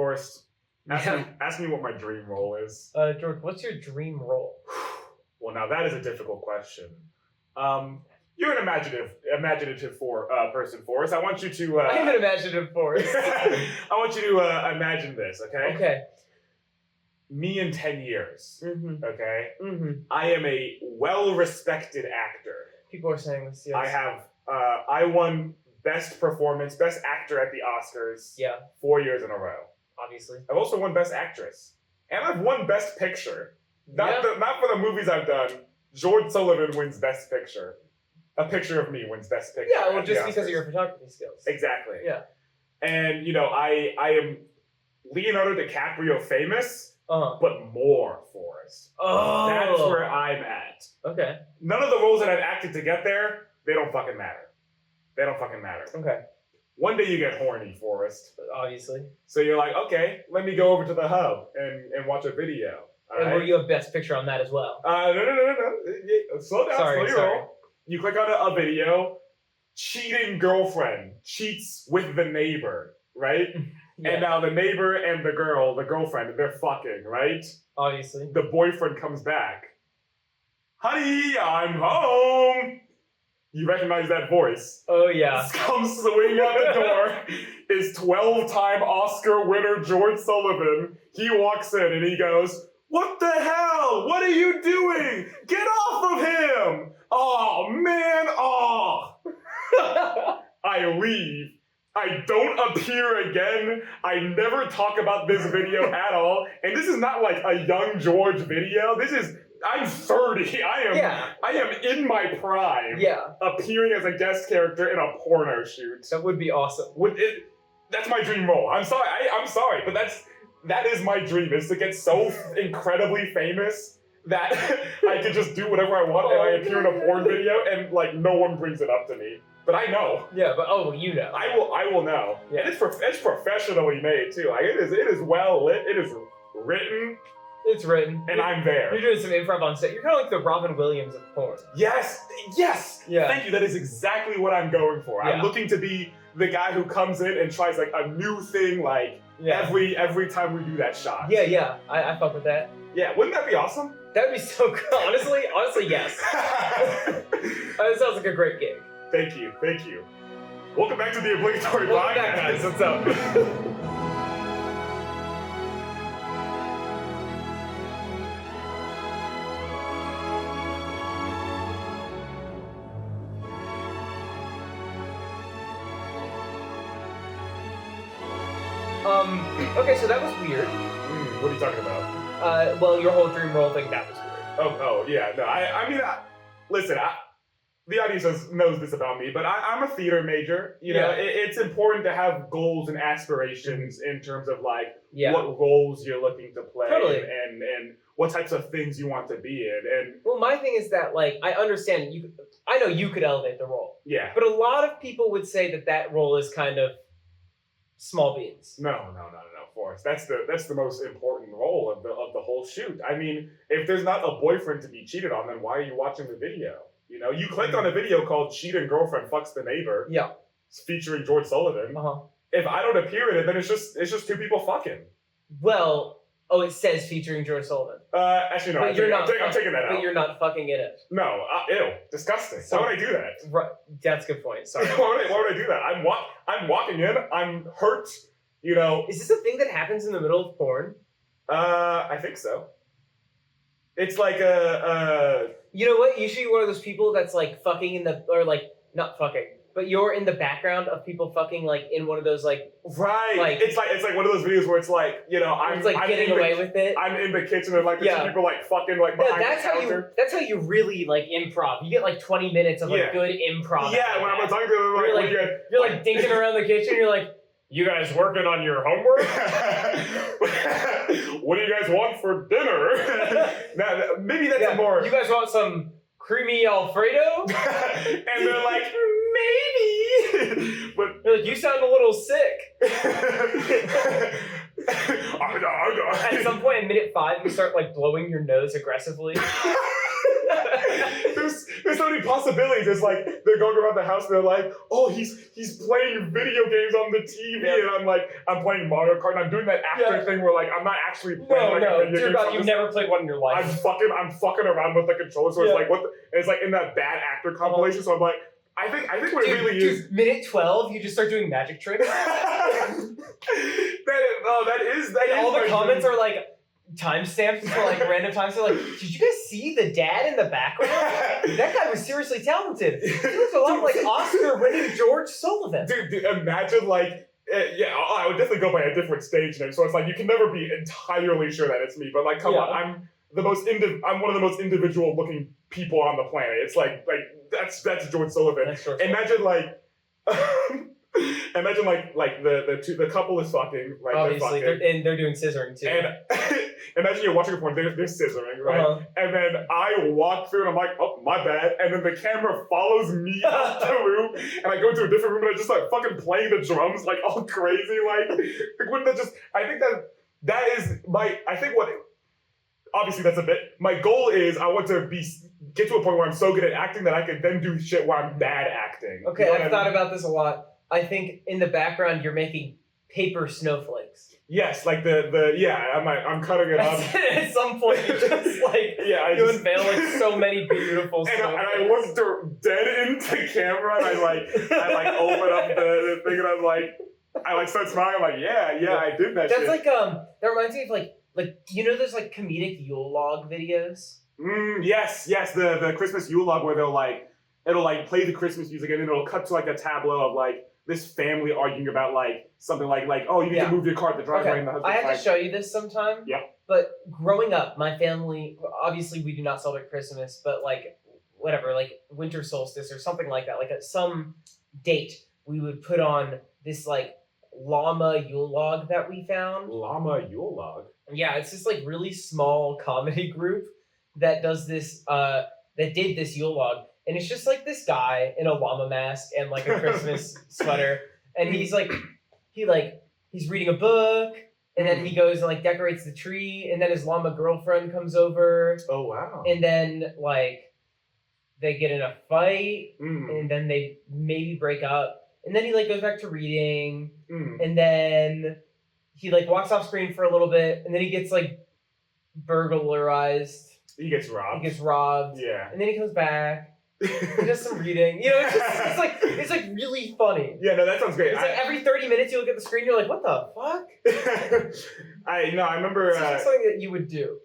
Forrest, ask me what my dream role is. George, what's your dream role? Well, now that is a difficult question. You're an imaginative person, Forrest. I want you to... I'm an imaginative Forrest. I want you to imagine this, okay? Okay. Me in 10 years, Mm-hmm. okay? Mm-hmm. I am a well-respected actor. People are saying this, yes. I won Best Performance, Best Actor at the Oscars 4 years in a row. Obviously. I've also won Best Actress. And I've won Best Picture. Not for the movies I've done. George Sullivan wins Best Picture. A picture of me wins Best Picture. Yeah, well, just because of your photography skills. Exactly. Yeah. And, I am Leonardo DiCaprio famous, but more, Forrest. Oh. That's where I'm at. Okay. None of the roles that I've acted to get there, they don't fucking matter. They don't fucking matter. Okay. One day you get horny, Forrest. Obviously. So you're like, okay, let me go over to the hub and watch a video. And where you have Best Picture on that as well. No. Slow down, slow your roll. You click on a video, cheating girlfriend cheats with the neighbor, right? Yeah. And now the neighbor and the girlfriend, they're fucking, right? Obviously. The boyfriend comes back. Honey, I'm home. You recognize that voice. Oh, yeah. Comes swinging out the door is 12-time Oscar winner George Sullivan. He walks in and he goes, "What the hell? What are you doing? Get off of him! Oh, man, oh!" I leave. I don't appear again. I never talk about this video at all. And this is not like a young George video. I'm 30. I am in my prime. Yeah. Appearing as a guest character in a porno shoot. That would be awesome. That's my dream role. I'm sorry, but that is my dream, is to get so incredibly famous that I can just do whatever I want and I appear in a porn video and no one brings it up to me. But I know. Yeah, but you know. I will know. Yeah. And it's professionally made too. It is well lit. It is written. It's written. And I'm there. You're doing some improv on set. You're kind of like the Robin Williams of porn. Yes. Yeah. Thank you. That is exactly what I'm going for. Yeah. I'm looking to be the guy who comes in and tries a new thing every time we do that shot. Yeah. I fuck with that. Yeah, wouldn't that be awesome? That would be so good. Honestly, yes. That sounds like a great gig. Thank you. Welcome back to the Obligatory Podcast. Welcome back, guys. What's up? Okay, so that was weird. What are you talking about? Well, your whole dream role thing, that was weird. Oh, yeah. No, listen, the audience knows this about me, but I'm a theater major. You know, it's important to have goals and aspirations in terms of what roles you're looking to play and what types of things you want to be in. And well, my thing is that I understand I know you could elevate the role. Yeah. But a lot of people would say that role is kind of small beans. No, Forrest. That's the most important role of the whole shoot. I mean, if there's not a boyfriend to be cheated on, then why are you watching the video? You know, you clicked on a video called "Cheating Girlfriend Fucks the Neighbor." Yeah. Featuring George Sullivan. If I don't appear in it, then it's just two people fucking. Well, it says featuring George Sullivan. Actually, no. I'm taking that out. But you're not fucking in it. No. Ew. Disgusting. Why would I do that? Right. That's a good point. Sorry. Why would I do that? I'm walking in. I'm hurt. You know. Is this a thing that happens in the middle of porn? I think so. It's like a. You know what? You should be one of those people that's fucking in the not fucking, but you're in the background of people fucking in one of those right. It's like one of those videos where it's I'm getting away with it. I'm in the kitchen and there's two people fucking behind the counter. That's how you really improv. You get 20 minutes of good improv. Yeah, when I'm talking to them, you're dinking around the kitchen. You're like, "You guys working on your homework? What do you guys want for dinner?" Now, maybe that's more. You guys want some creamy Alfredo? And they're like, maybe. But they're like, "You sound a little sick." At some point in minute 5, you start blowing your nose aggressively. there's so many possibilities. It's like they're going around the house and they're like, oh, he's playing video games on the TV, and I'm playing Mario Kart, and I'm doing that actor thing where like I'm not actually playing a video game. God, you've never played one in your life. I'm fucking around with the controller, so it's like it's like in that bad actor compilation. So I'm like, I think what it really is. Minute 12, you just start doing magic tricks. that is all the comments are like timestamps for like random times. They're like, did you guys see the dad in the background? That guy was seriously talented. He looks a lot like Oscar-winning George Sullivan. Dude, imagine like. I would definitely go by a different stage name. So it's like you can never be entirely sure that it's me. But like, come on, I'm one of the most individual looking people on the planet. It's like that's George Sullivan. That's George Imagine like. Imagine the couple is fucking, right? Obviously, they're doing scissoring too. And imagine you're watching a porn, they're scissoring, right? Uh-huh. And then I walk through and I'm like, oh, my bad. And then the camera follows me out the room, and I go into a different room and I just like fucking playing the drums like all crazy, wouldn't that just? I think that is obviously that's a bit. My goal is I want to get to a point where I'm so good at acting that I can then do shit where I'm bad acting. Okay, you know I've thought about this a lot. I think in the background you're making paper snowflakes. Yes, like I'm cutting it up. At some point you just like you unveil like so many beautiful snowflakes. And I look dead into camera and I open up the thing and I start smiling. I'm like, I did that. That's shit. like that reminds me of like those like comedic Yule log videos. Yes, the Christmas Yule log where it'll play the Christmas music and then it'll cut to like a tableau of like this family arguing about like something like oh, you need to move your car at the driveway and the husband's I have to show you this sometime. Yeah. But growing up, my family, obviously we do not celebrate Christmas, but like whatever, like winter solstice or something like that, like at some date, we would put on this like llama Yule log that we found. Llama Yule log? Yeah, it's this like really small comedy group that does this, that did this Yule log. And it's just like this guy in a llama mask and like a Christmas sweater. And he's reading a book. And then he goes and like decorates the tree. And then his llama girlfriend comes over. Oh, wow. And then like they get in a fight. And then they maybe break up. And then he like goes back to reading. And then he like walks off screen for a little bit. And then he gets like burglarized. He gets robbed. Yeah. And then he comes back. He does some reading. You know, it's like really funny. Yeah, no, that sounds great. It's like every 30 minutes you look at the screen, you're like, what the fuck? I remember. It's something that you would do.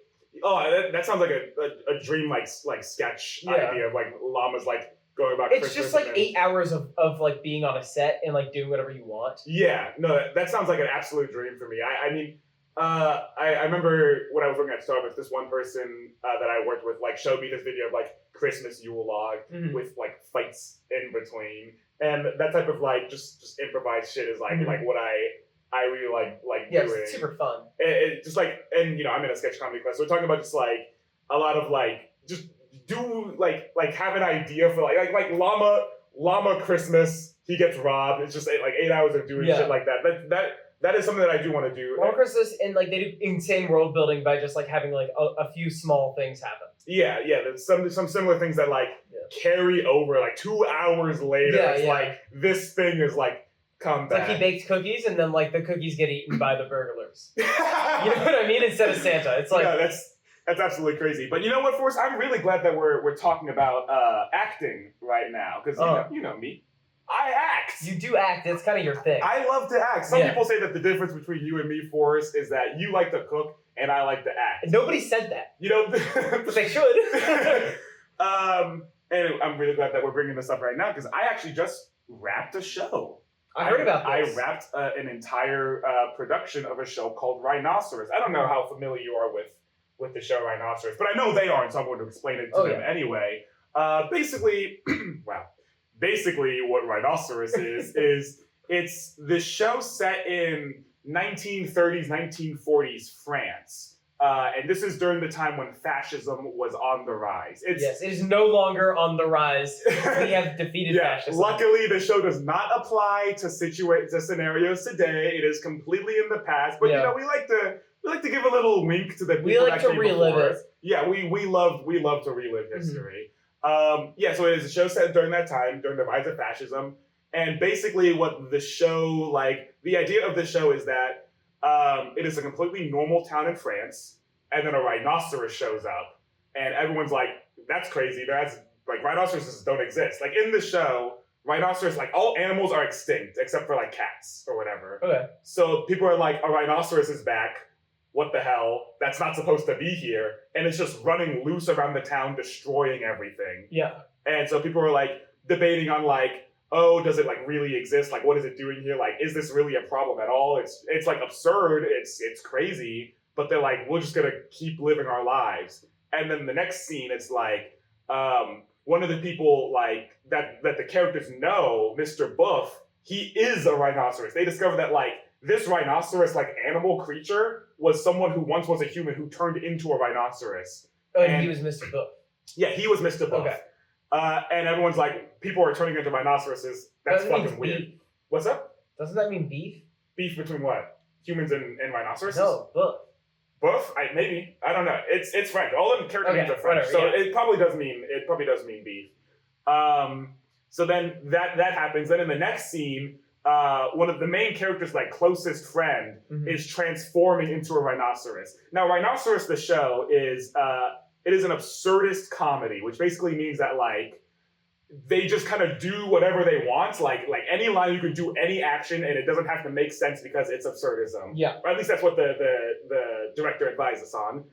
Oh, that sounds like a dream like sketch idea of like llamas like going about. It's Christmas just like 8 hours of like being on a set and like doing whatever you want. Yeah, no, that sounds like an absolute dream for me. I mean. I remember when I was working at Starbucks, this one person that I worked with like showed me this video of like Christmas Yule log with like fights in between, and that type of like just improvised shit is like what I really like doing. It's super fun. It just like, and I'm in a sketch comedy class, so we're talking about just like a lot of like just do like have an idea for like llama Christmas. He gets robbed. It's just like 8 hours of doing shit like that. That is something that I do want to do. Llama Christmas, and like they do insane world building by just like having like a few small things happen. Yeah. There's some similar things that like carry over like 2 hours later. It's like this thing is like come back. Like he baked cookies and then like the cookies get eaten by the burglars. You know what I mean? Instead of Santa, it's like that's absolutely crazy. But you know what, Forrest? I'm really glad that we're talking about acting right now because you know me. I act. You do act. It's kind of your thing. I love to act. Some people say that the difference between you and me, Forrest, is that you like to cook and I like to act. Nobody said that. You know, but they should. And I'm really glad that we're bringing this up right now because I actually just wrapped a show. I heard about this. I wrapped an entire production of a show called Rhinoceros. I don't know how familiar you are with the show Rhinoceros, but I know they aren't, so I'm going to explain it to them anyway. Basically, wow. Basically, what Rhinoceros is it's the show set in 1930s, 1940s France. And this is during the time when fascism was on the rise. Yes, it is no longer on the rise. We have defeated fascism. Luckily, the show does not apply to scenarios today. It is completely in the past. But you know, we like we like to give a little wink to the people We like that to came relive before it. us. Yeah, we love to relive history. So it is a show set during that time, during the rise of fascism, and basically what the show, like, the idea of the show is that it is a completely normal town in France, and then a rhinoceros shows up, and everyone's like, that's crazy, that's, like, rhinoceroses don't exist. Like, in the show, rhinoceros, like, all animals are extinct, except for, like, cats, or whatever. Okay. So people are like, a rhinoceros is back, what the hell? That's not supposed to be here. And it's just running loose around the town, destroying everything. Yeah. And so people were like debating on like, oh, does it like really exist? Like, what is it doing here? Like, is this really a problem at all? It's like absurd. It's crazy. But they're like, we're just gonna keep living our lives. And then the next scene, it's like, one of the people like that the characters know, Mr. Buff, he is a rhinoceros. They discover that like this rhinoceros like animal creature was someone who once was a human who turned into a rhinoceros. Oh, and he was Mr. Buff. Yeah, he was Mr. Buff. Okay. And everyone's like, people are turning into rhinoceroses. That's Doesn't fucking mean weird. beef. What's up? Doesn't that mean beef? Beef between what? Humans and rhinoceroses? No, Buff. Buff? Maybe. I don't know. It's French. All the character names are French. Whatever, So it probably does mean beef. So then that happens. Then in the next scene, one of the main characters' like closest friend is transforming into a rhinoceros. Now, Rhinoceros, the show, is it is an absurdist comedy, which basically means that like they just kind of do whatever they want. Like any line, you can do any action, and it doesn't have to make sense because it's absurdism. Yeah. Or at least that's what the director advised us on.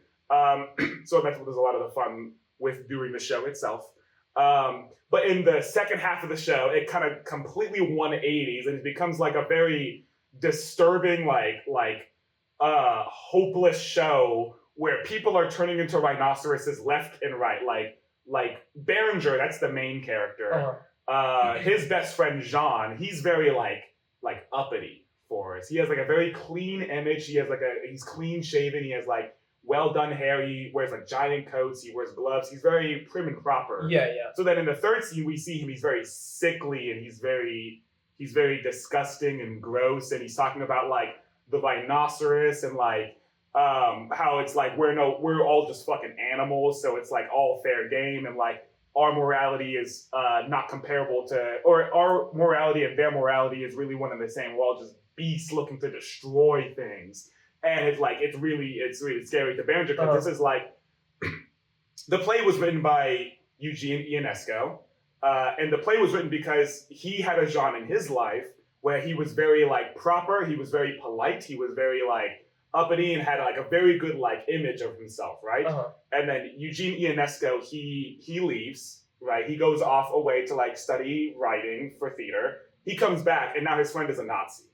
So that's what there's a lot of the fun with doing the show itself. But in the second half of the show, it kind of completely 180s, and it becomes like a very disturbing, hopeless show where people are turning into rhinoceroses left and right. Like Berenger, that's the main character. His best friend Jean, he's very like uppity for us. He has like a very clean image. He's clean shaven. He has like well done hair. He wears like giant coats. He wears gloves. He's very prim and proper. Yeah. So then in the third scene, we see him. He's very sickly and he's very disgusting and gross. And he's talking about like the rhinoceros and like how it's like we're all just fucking animals. So it's like all fair game and like our morality is not comparable to, or our morality and their morality is really one and the same. We're all just beasts looking to destroy things. And it's really scary to Berenger because this is like the play was written by Eugene Ionesco, and the play was written because he had a Jean in his life where he was very like proper, he was very polite, he was very like uppity and had like a very good like image of himself, right? And then Eugene Ionesco he leaves, right? He goes off away to like study writing for theater. He comes back and now his friend is a Nazi.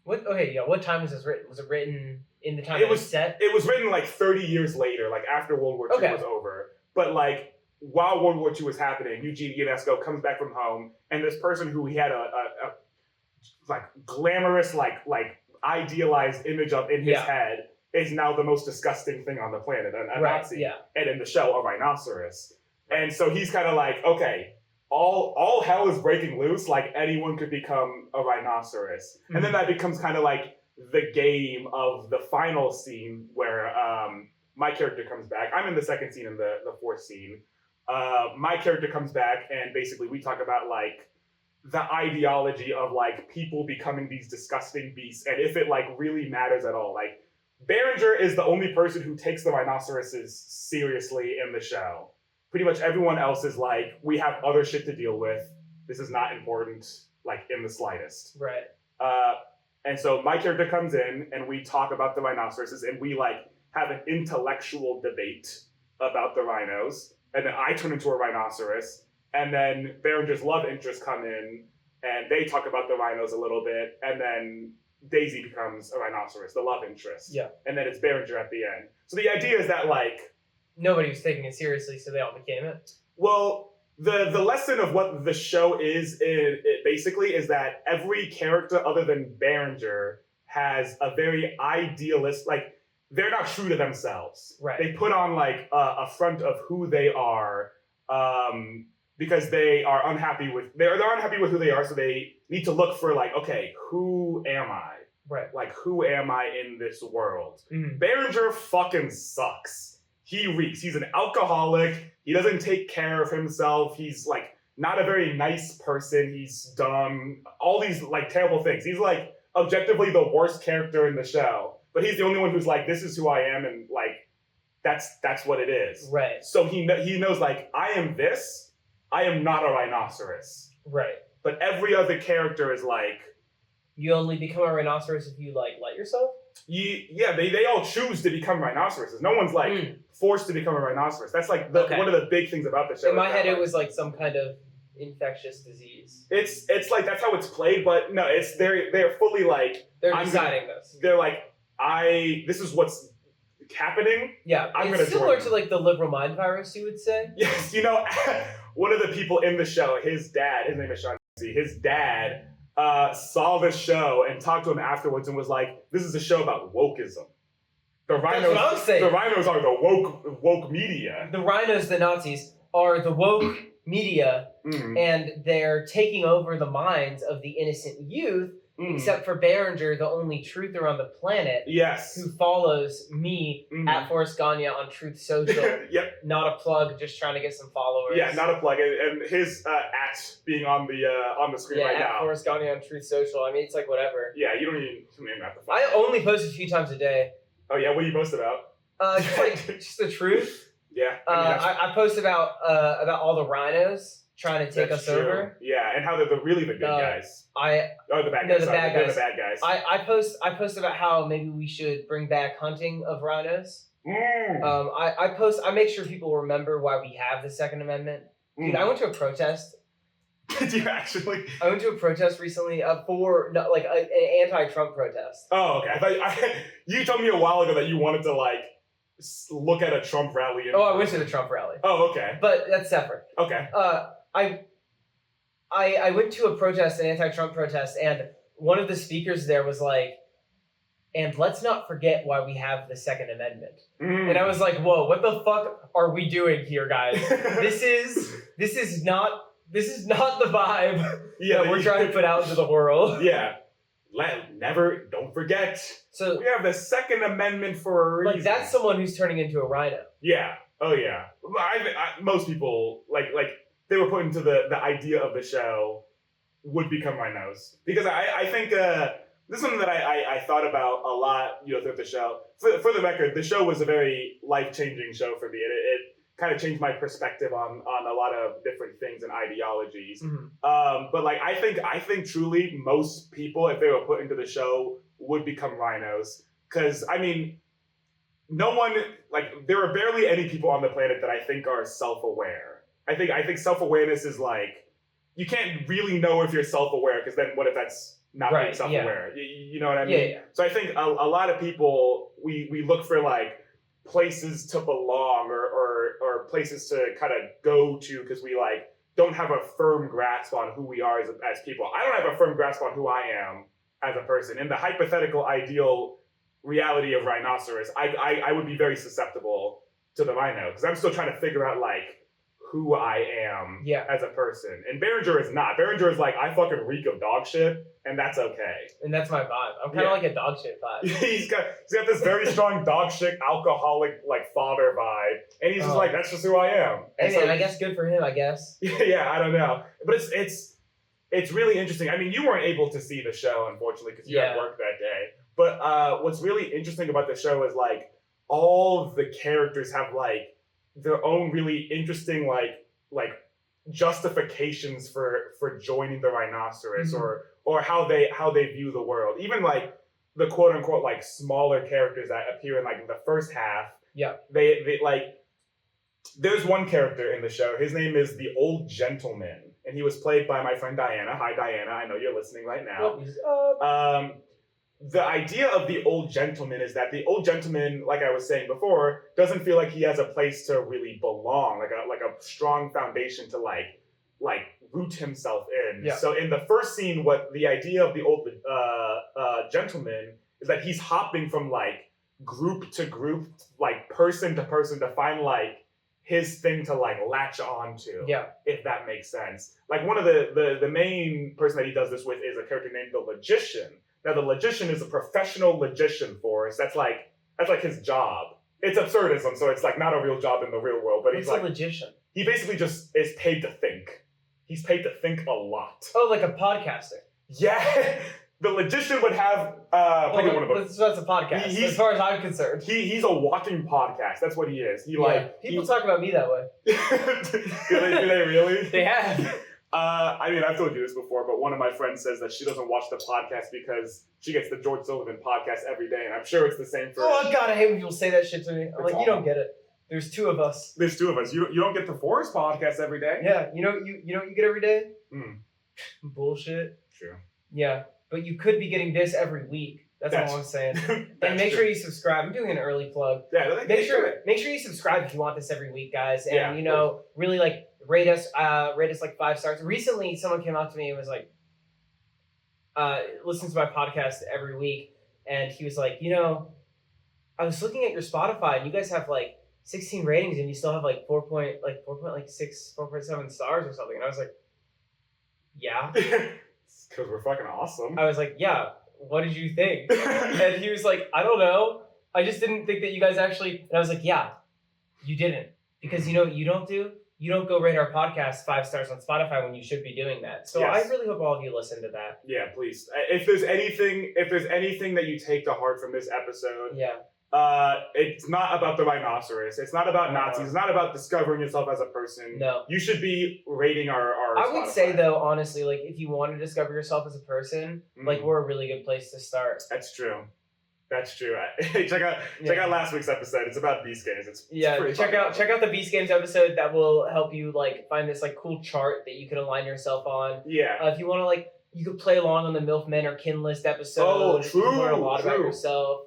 What time was this written? Was it written in the time it was set? It was written like 30 years later, like after World War II was over. But like while World War II was happening, Eugene Ionesco comes back from home, and this person who he had a like glamorous, like idealized image of in his head is now the most disgusting thing on the planet, a Nazi. Yeah. And in the show, a rhinoceros. And so he's kind of like, okay, all hell is breaking loose, like anyone could become a rhinoceros. And then that becomes kind of like the game of the final scene where my character comes back. I'm in the second scene and the fourth scene. My character comes back and basically we talk about like the ideology of like people becoming these disgusting beasts and if it like really matters at all. Like Berenger is the only person who takes the rhinoceroses seriously in the show. Pretty much everyone else is like, we have other shit to deal with. This is not important, like in the slightest. Right. And so my character comes in and we talk about the rhinoceroses and we like have an intellectual debate about the rhinos. And then I turn into a rhinoceros. And then Berenger's love interests come in and they talk about the rhinos a little bit. And then Daisy becomes a rhinoceros, the love interest. Yeah. And then it's Berenger at the end. So the idea is that like, nobody was taking it seriously, so they all became it. Well, the lesson of what the show is, it basically is that every character other than Berenger has a very idealist, like, they're not true to themselves. Right. They put on, like, a front of who they are because they are unhappy with, they're unhappy with who they are, so they need to look for, like, okay, who am I? Right. Like, who am I in this world? Mhm. Berenger fucking sucks. He reeks. He's an alcoholic. He doesn't take care of himself. He's like not a very nice person. He's dumb. All these like terrible things. He's like objectively the worst character in the show. But he's the only one who's like, this is who I am, and like that's what it is. Right. So he knows like, I am this. I am not a rhinoceros. Right. But every other character is like, you only become a rhinoceros if you like let yourself. They all choose to become rhinoceroses. No one's like forced to become a rhinoceros. That's like one of the big things about the show. In my head, it was like some kind of infectious disease. It's like that's how it's played, but no, they're fully like they're deciding this. They're like, this is what's happening. Yeah, it's similar to like the liberal mind virus, you would say. Yes, one of the people in the show, his name is Sean. His dad saw this show and talked to him afterwards and was like, "This is a show about wokeism. The rhinos, that's what I'm saying. The rhinos are the woke media. The rhinos, the Nazis, are the woke media, and they're taking over the minds of the innocent youth. Except for Berenger, the only truther on the planet, yes, who follows me at Forrest Gagne on Truth Social. Yep, not a plug, just trying to get some followers. Yeah, not a plug, and his at being on the screen right now. Yeah, at Forrest Gagne on Truth Social. I mean, it's like whatever. Yeah, you don't even have to follow. I only post a few times a day. Oh yeah, what do you post about? Just the truth. Yeah, I post about all the rhinos trying to take us over. Yeah, and how they're really the good guys. The bad guys. The bad guys. The bad guys. I post about how maybe we should bring back hunting of rhinos. I make sure people remember why we have the Second Amendment. Dude, I went to a protest. Did you actually? I went to a protest recently for an anti-Trump protest. Oh, okay. You told me a while ago that you wanted to like look at a Trump rally. I went to the Trump rally. Oh, okay. But that's separate. Okay. I went to a protest, an anti-Trump protest, and one of the speakers there was like, and let's not forget why we have the Second Amendment. And I was like, whoa, what the fuck are we doing here, guys? This is not the vibe that we're trying to put out into the world. Yeah. Don't forget. So we have the Second Amendment for a reason. Like, that's someone who's turning into a rhino. Yeah. Oh, yeah. Most people, like they were put into the idea of the show would become rhinos. Because I think this is something that I thought about a lot, throughout the show. For the record, the show was a very life-changing show for me. It kind of changed my perspective on a lot of different things and ideologies. But like I think truly most people, if they were put into the show, would become rhinos. Because I mean, no one, like, there are barely any people on the planet that I think are self-aware. I think self-awareness is like, you can't really know if you're self-aware, because then what if that's not being self-aware? Yeah. You know what I mean? Yeah. So I think a lot of people, we look for like places to belong or places to kind of go to, because we like don't have a firm grasp on who we are as people. I don't have a firm grasp on who I am as a person. In the hypothetical ideal reality of rhinoceros, I would be very susceptible to the rhino, because I'm still trying to figure out like who I am as a person. And Berenger is not. Berenger is like, I fucking reek of dog shit, and that's okay. And that's my vibe. I'm kind of like a dog shit vibe. he's got this very strong dog shit, alcoholic, like father vibe, and he's just like, that's just who I am. And hey man, I guess good for him, I guess. Yeah, I don't know. But it's really interesting. I mean, you weren't able to see the show, unfortunately, because you had work that day. But what's really interesting about the show is like, all of the characters have like their own really interesting like justifications for joining the rhinoceros, or how they view the world. Even like the quote unquote like smaller characters that appear in like the first half. Yeah. They like, there's one character in the show. His name is the Old Gentleman, and he was played by my friend Diana. Hi Diana, I know you're listening right now. The idea of the Old Gentleman is that the Old Gentleman, like I was saying before, doesn't feel like he has a place to really belong, like a strong foundation to like root himself in. Yeah. So in the first scene, what the idea of the Old Gentleman is that he's hopping from like group to group, like person to person, to find like his thing to like latch on to. Yeah. If that makes sense. Like one of the main person that he does this with is a character named the Logician. Now the logician is a professional logician, Forrest. That's like his job. It's absurdism, so it's like not a real job in the real world, but he's What's like a logician? he basically just is paid to think. He's paid to think a lot. Oh, like a podcaster. Yeah, the logician would have probably one of them. That's a podcast. As far as I'm concerned. He's a walking podcast. That's what he is. People talk about me that way. do they really? They have. I mean, I've told you this before, but one of my friends says that she doesn't watch the podcast because she gets the George Sullivan podcast every day, and I'm sure it's the same for. Oh God, I hate when people say that shit to me. I'm like, awful. you don't get it. There's two of us. There's two of us. You don't get the Forrest podcast every day. Yeah, you know what you get every day? Mm. Bullshit. True. Yeah, but you could be getting this every week. That's all I'm saying. And make sure you subscribe. I'm doing an early plug. Yeah, make sure you subscribe if you want this every week, guys. And yeah, really like rate us like 5 stars. Recently, someone came up to me and was like, listens to my podcast every week, and he was like, I was looking at your Spotify, and you guys have like 16 ratings, and you still have like 4.6, 4.7 stars or something. And I was like, yeah. Because we're fucking awesome. I was like, yeah. What did you think? And he was like, I don't know. I just didn't think that you guys actually. And I was like, yeah, you didn't, because you know what you don't do. You don't go rate our podcast 5 stars on Spotify when you should be doing that. So yes. I really hope all of you listen to that. Yeah, please. If there's anything that you take to heart from this episode, yeah. It's not about the rhinoceros. It's not about Nazis. It's not about discovering yourself as a person. No. You should be rating our I would say, though, honestly, like, if you want to discover yourself as a person, like, we're a really good place to start. That's true. Check out last week's episode. It's about Beast Games. It's check out the Beast Games episode. That will help you, like, find this, like, cool chart that you can align yourself on. Yeah. If you want to, like, you could play along on the MILF Men or Kin List episode. Oh, true. You can learn a lot about yourself.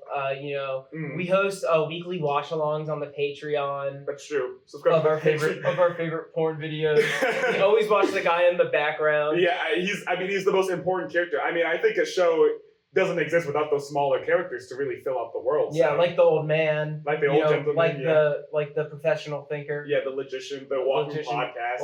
We host weekly watch-alongs on the Patreon. That's true. Subscribe of our favorite porn videos. We always watch the guy in the background. Yeah, he's the most important character. I mean, I think a show doesn't exist without those smaller characters to really fill out the world. Yeah, like the old man, like the old gentleman, like the professional thinker. Yeah, the logician, the walking podcast.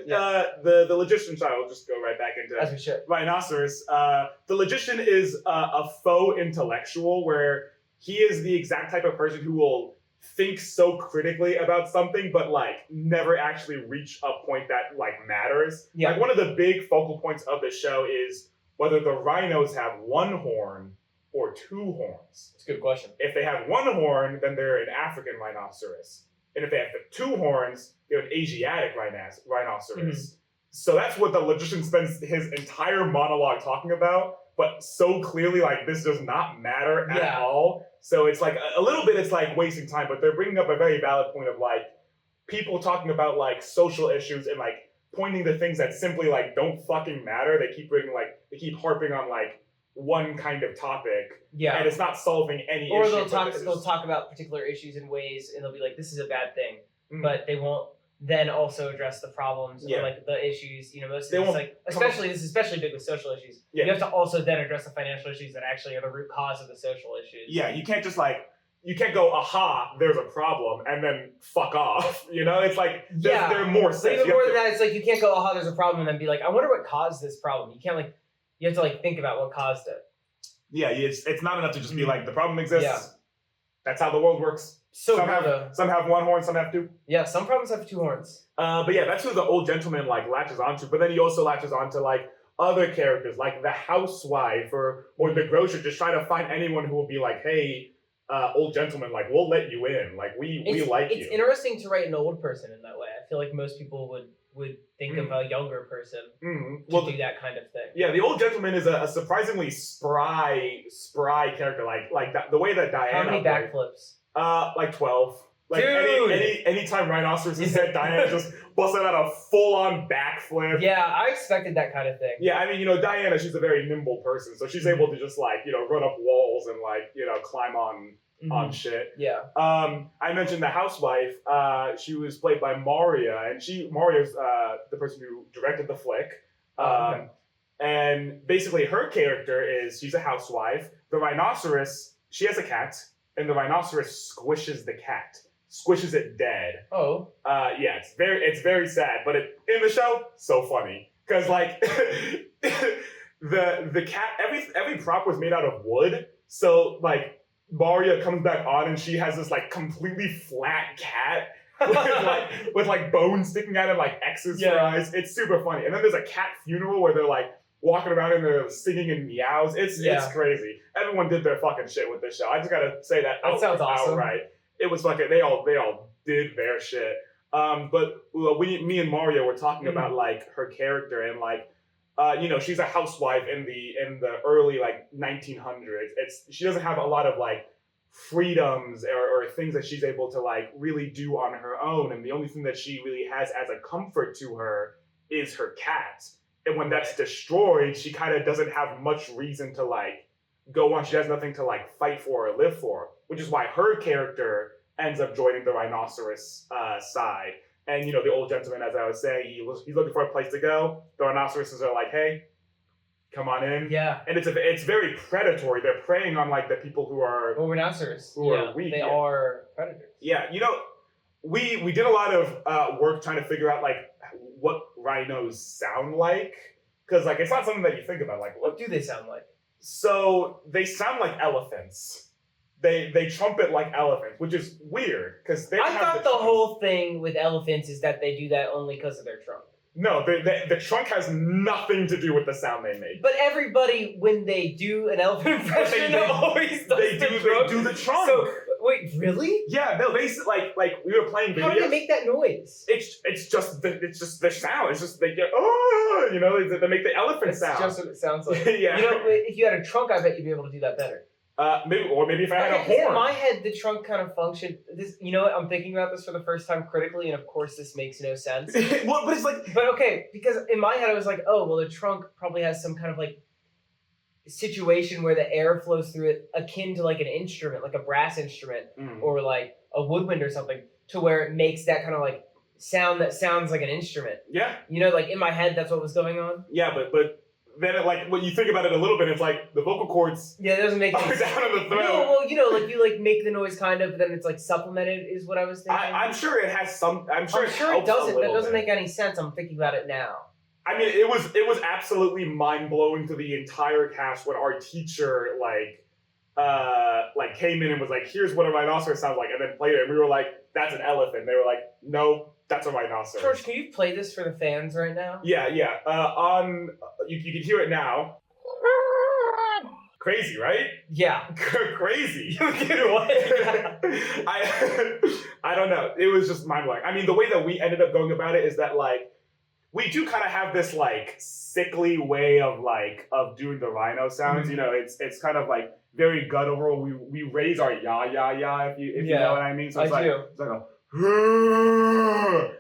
Yeah, the logician child. We'll just go right back into as we should. Rhinoceros. The logician is a faux intellectual, where he is the exact type of person who will think so critically about something, but like never actually reach a point that like matters. Yeah. Like one of the big focal points of the show is whether the rhinos have 1 horn or 2 horns. That's a good question. If they have 1 horn, then they're an African rhinoceros. And if they have 2 horns, they're an Asiatic rhinoceros. Mm-hmm. So that's what the logician spends his entire monologue talking about, but so clearly, like, this does not matter at all. So it's like, a little bit, it's like wasting time, but they're bringing up a very valid point of like, people talking about like social issues and like, pointing to things that simply like don't fucking matter. They keep harping on like one kind of topic. Yeah. And it's not solving any issue. Or they'll talk about particular issues in ways, and they'll be like, this is a bad thing. Mm-hmm. But they won't then also address the problems or like the issues, most of this, like this is especially big with social issues. Yeah. You have to also then address the financial issues that actually are the root cause of the social issues. Yeah, you can't just like you can't go, aha, there's a problem, and then fuck off. It's like, there are more steps. Even more than that, it's like, you can't go, aha, there's a problem, and then be like, I wonder what caused this problem. You can't, like, you have to, like, think about what caused it. Yeah, it's not enough to just be like, the problem exists. Yeah. That's how the world works. So some have 1 horn, some have 2. Yeah, some problems have 2 horns. But yeah, that's who the old gentleman, like, latches onto. But then he also latches onto, like, other characters, like the housewife or the grocer, just trying to find anyone who will be like, hey, old gentleman, like, we'll let you in. Like, we like you. It's interesting to write an old person in that way. I feel like most people would think of a younger person to do that kind of thing. Yeah, the old gentleman is a surprisingly spry character. Like that, the way that Diana... How many backflips? Like 12. Like, dude! Anytime Rhinoceros is said, Diana just busts out a full-on backflip. Yeah, I expected that kind of thing. Yeah, I mean, Diana, she's a very nimble person, so she's able to just, like, run up walls and, like, climb on shit. Yeah. I mentioned the housewife. She was played by Maria, and Maria's the person who directed the flick. Okay. And basically her character is, she's a housewife. The rhinoceros, she has a cat, and the rhinoceros squishes the cat. Squishes it dead. Oh. Yeah, it's very sad, but in the show, so funny. Because, like, the cat, every prop was made out of wood. So like Maria comes back on and she has this like completely flat cat with like bones sticking out of like X's for eyes. It's super funny. And then there's a cat funeral where they're like walking around and they're singing in meows. It's crazy. Everyone did their fucking shit with this show. I just gotta say that. That sounds awesome. Outright. It was fucking. They all did their shit. But me and Mario were talking about like her character and like, she's a housewife in the early like 1900s. She doesn't have a lot of like freedoms or things that she's able to like really do on her own, and the only thing that she really has as a comfort to her is her cat. And when that's destroyed, she kind of doesn't have much reason to like go on. She has nothing to like fight for or live for, which is why her character ends up joining the Rhinoceros side. And the old gentleman, as I was saying, he's looking for a place to go. The rhinoceroses are like, hey, come on in. Yeah. And it's very predatory. They're preying on like the people who are rhinoceros. Are weak. They are predators. Yeah, we did a lot of work trying to figure out like what rhinos sound like, because like it's not something that you think about. Like, what do they sound like? So they sound like elephants. They trumpet like elephants, which is weird because they. I thought the whole thing with elephants is that they do that only because of their trunk. No, the trunk has nothing to do with the sound they make. But everybody, when they do an elephant impression, always does they do the trunk. So wait, really? Yeah, no, they like we were playing videos. How do they make that noise? It's just the sound. It's just they get they make the elephant sound. That's just what it sounds like. Yeah. If you had a trunk, I bet you'd be able to do that better. Maybe if I had a horn. In my head, the trunk kind of functioned. This, what? I'm thinking about this for the first time critically, and of course, this makes no sense. Well, but it's like. But okay, because in my head, I was like, oh, well, the trunk probably has some kind of like situation where the air flows through it, akin to like an instrument, like a brass instrument, or like a woodwind or something, to where it makes that kind of like sound that sounds like an instrument. Yeah. Like in my head, that's what was going on. Yeah, but. Then, when you think about it a little bit, it's like the vocal cords. Yeah, it doesn't make sense. Down in the throat. No, well, you make the noise kind of, but then it's like supplemented, is what I was thinking. I'm sure it has some. I'm sure it doesn't. That doesn't make any sense. I'm thinking about it now. I mean, it was absolutely mind blowing to the entire cast when our teacher came in and was like, "Here's what a rhinoceros sounds like," and then played it, and we were like, "That's an elephant." They were like, "No. That's a rhinoceros." George, can you play this for the fans right now? Yeah. You can hear it now. Crazy, right? Yeah. Crazy. What? I don't know. It was just mind blowing. I mean, the way that we ended up going about it is that we do kind of have this sickly way of doing the rhino sounds. Mm-hmm. It's kind of very guttural. We raise our ya if you know what I mean. So it's I do. It's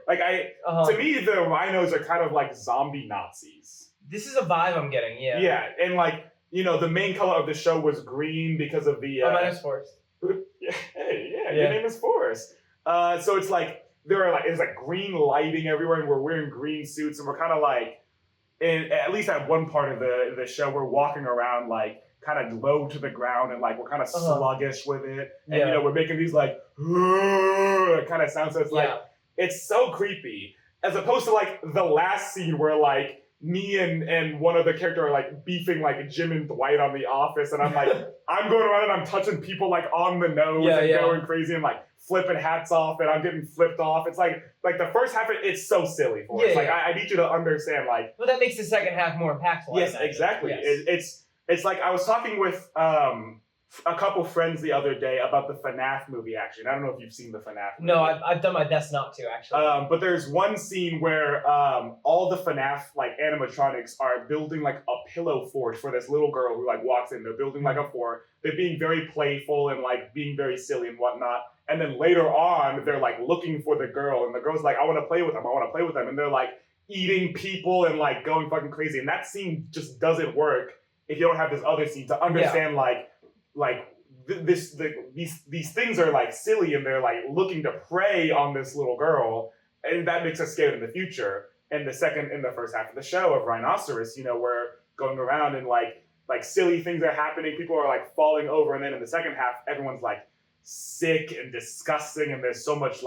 like a to me, the rhinos are kind of like zombie Nazis. This is a vibe I'm getting, yeah. Yeah, and the main color of the show was green because of the. My name's Forrest. Your name is Forrest. So it's it's green lighting everywhere, and we're wearing green suits, and we're kind of at least at one part of the show, we're walking around kind of low to the ground, and we're kind of sluggish with it, and we're making these kind of sounds. So it's it's so creepy, as opposed to the last scene where me and one other character are beefing Jim and Dwight on The Office, and I'm I'm going around and I'm touching people on the nose and going crazy and flipping hats off, and I'm getting flipped off. It's the first half, it's so silly for us. I need you to understand Well, that makes the second half more impactful. Yes, exactly. Yes. It's I was talking with a couple friends the other day about the FNAF movie, actually. And I don't know if you've seen the FNAF movie. No, I've done my best not to, actually. But there's one scene where all the FNAF animatronics are building a pillow fort for this little girl who walks in. They're building a fort. They're being very playful and being very silly and whatnot. And then later on, they're looking for the girl, and the girl's I want to play with them. I want to play with them. And they're eating people and going fucking crazy. And that scene just doesn't work if you don't have this other scene to understand these things are silly, and they're looking to prey on this little girl, and that makes us scared in the future. And in the first half of the show of Rhinoceros, we're going around and silly things are happening, people are falling over, and then in the second half everyone's sick and disgusting, and there's so much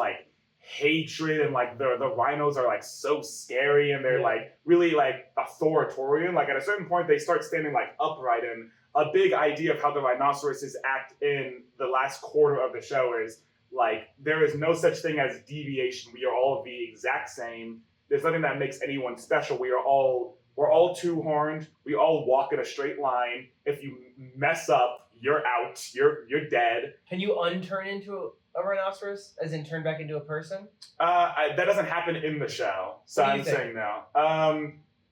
hatred, and like the rhinos are like so scary, and they're like really like authoritarian. Like at a certain point they start standing like upright, and a big idea of how the rhinoceroses act in the last quarter of the show is like there is no such thing as deviation. We are all the exact same. There's nothing that makes anyone special. We're all two-horned. We all walk in a straight line. If you mess up, you're out. You're dead. Can you unturn into a rhinoceros, as in turn back into a person? That doesn't happen in the show, so I'm saying no.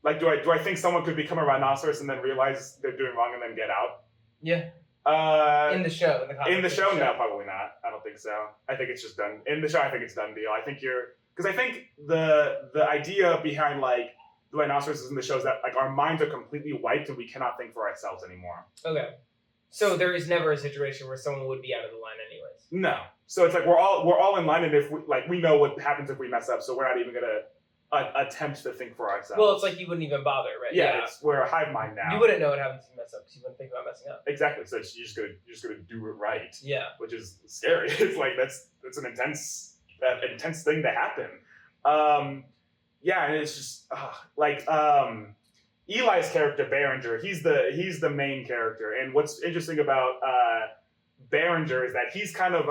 Like, do I think someone could become a rhinoceros and then realize they're doing wrong and then get out? Yeah. In the show, in the show, no, probably not. I don't think so. I think it's just done. In the show, I think it's done deal. I think because I think the idea behind like the rhinoceroses in the show is that like our minds are completely wiped and we cannot think for ourselves anymore. Okay. So there is never a situation where someone would be out of the line anyways. No. So it's like we're all in line, and if we know what happens if we mess up, so we're not even gonna attempt to think for ourselves. Well, it's like you wouldn't even bother, right? Yeah. We're a hive mind now. You wouldn't know what happens if you mess up because you wouldn't think about messing up. Exactly. So you're just gonna do it right. Yeah. Which is scary. It's like that's an intense thing to happen. Yeah, and it's just Eli's character Berenger. He's the main character, and what's interesting about Berenger is that he's kind of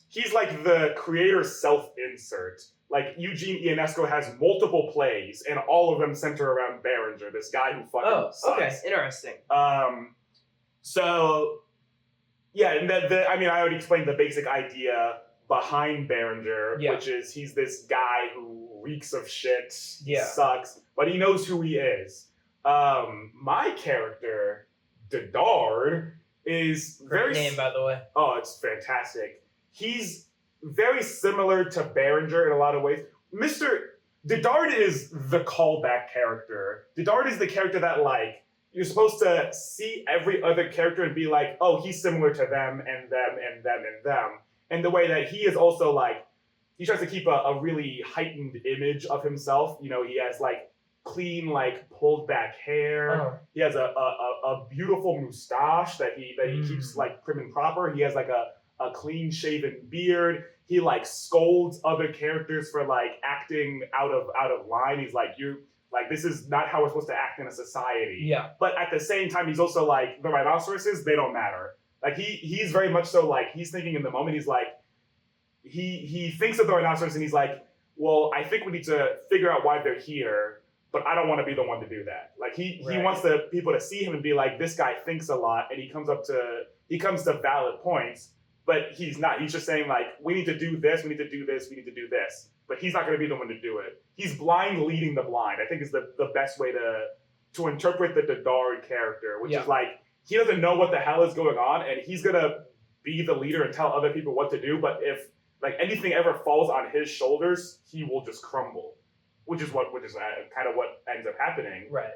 he's like the creator's self-insert. Like Eugene Ionesco has multiple plays, and all of them center around Berenger, this guy who fucking sucks. Okay, interesting. So yeah, and I already explained the basic idea behind Berenger, which is he's this guy who reeks of shit, sucks, but he knows who he is. My character, Dedard, is great name, by the way. Oh, it's fantastic. He's very similar to Berenger in a lot of ways. Dedard is the callback character. Dedard is the character that like you're supposed to see every other character and be like, oh, he's similar to them and them and them and them. And the way that he is also like, he tries to keep a really heightened image of himself. You know, he has like clean, like pulled back hair. Oh. He has a beautiful mustache that he keeps like prim and proper. He has like a clean shaven beard. He like scolds other characters for like acting out of line. He's like, this is not how we're supposed to act in a society. Yeah. But at the same time, he's also like, the rhinoceroses, they don't matter. Like he's very much so like he's thinking in the moment. He's like he thinks of the rhinoceros and he's like, well, I think we need to figure out why they're here, but I don't want to be the one to do that. Like he wants the people to see him and be like, this guy thinks a lot, and he comes to valid points, but he's not. He's just saying like, we need to do this, we need to do this, we need to do this, but he's not going to be the one to do it. He's blind leading the blind. I think is the best way to interpret the Dedard character, which is like, he doesn't know what the hell is going on, and he's gonna be the leader and tell other people what to do. But if like anything ever falls on his shoulders, he will just crumble, which is kind of what ends up happening. Right.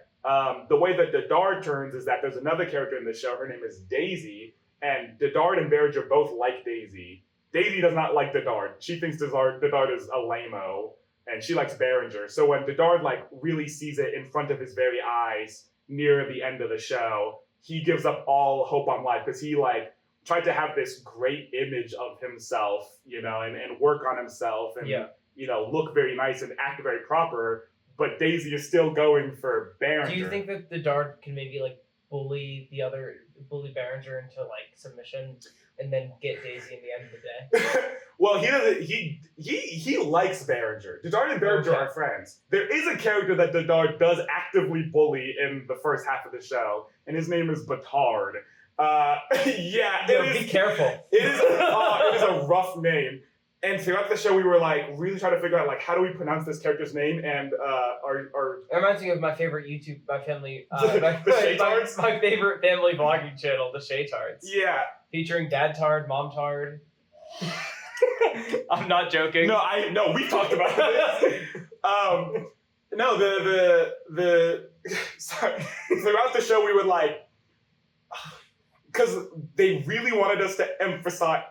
The way that Dedard turns is that there's another character in the show. Her name is Daisy, and Dedard and Berenger both like Daisy. Daisy does not like Dedard. She thinks Dedard is a lame-o, and she likes Berenger. So when Dedard like really sees it in front of his very eyes near the end of the show, he gives up all hope on life because he like tried to have this great image of himself, you know, and work on himself and you know, look very nice and act very proper. But Daisy is still going for Berenger. Do you think that Dedard can maybe like bully Berenger into like submission and then get Daisy in the end of the day? Well, he doesn't. He likes Berenger. Dedard and Berenger are friends. There is a character that Dedard does actively bully in the first half of the show, and his name is Batard. Be careful. It is a rough name. And throughout the show, we were like really trying to figure out like how do we pronounce this character's name, and It reminds me of my favorite YouTube, my favorite family vlogging channel, the Shaytards. Yeah. Featuring Dad Tard, Mom Tard. I'm not joking. No, we've talked about this. Sorry. Throughout the show, we would like, because they really wanted us to emphasize.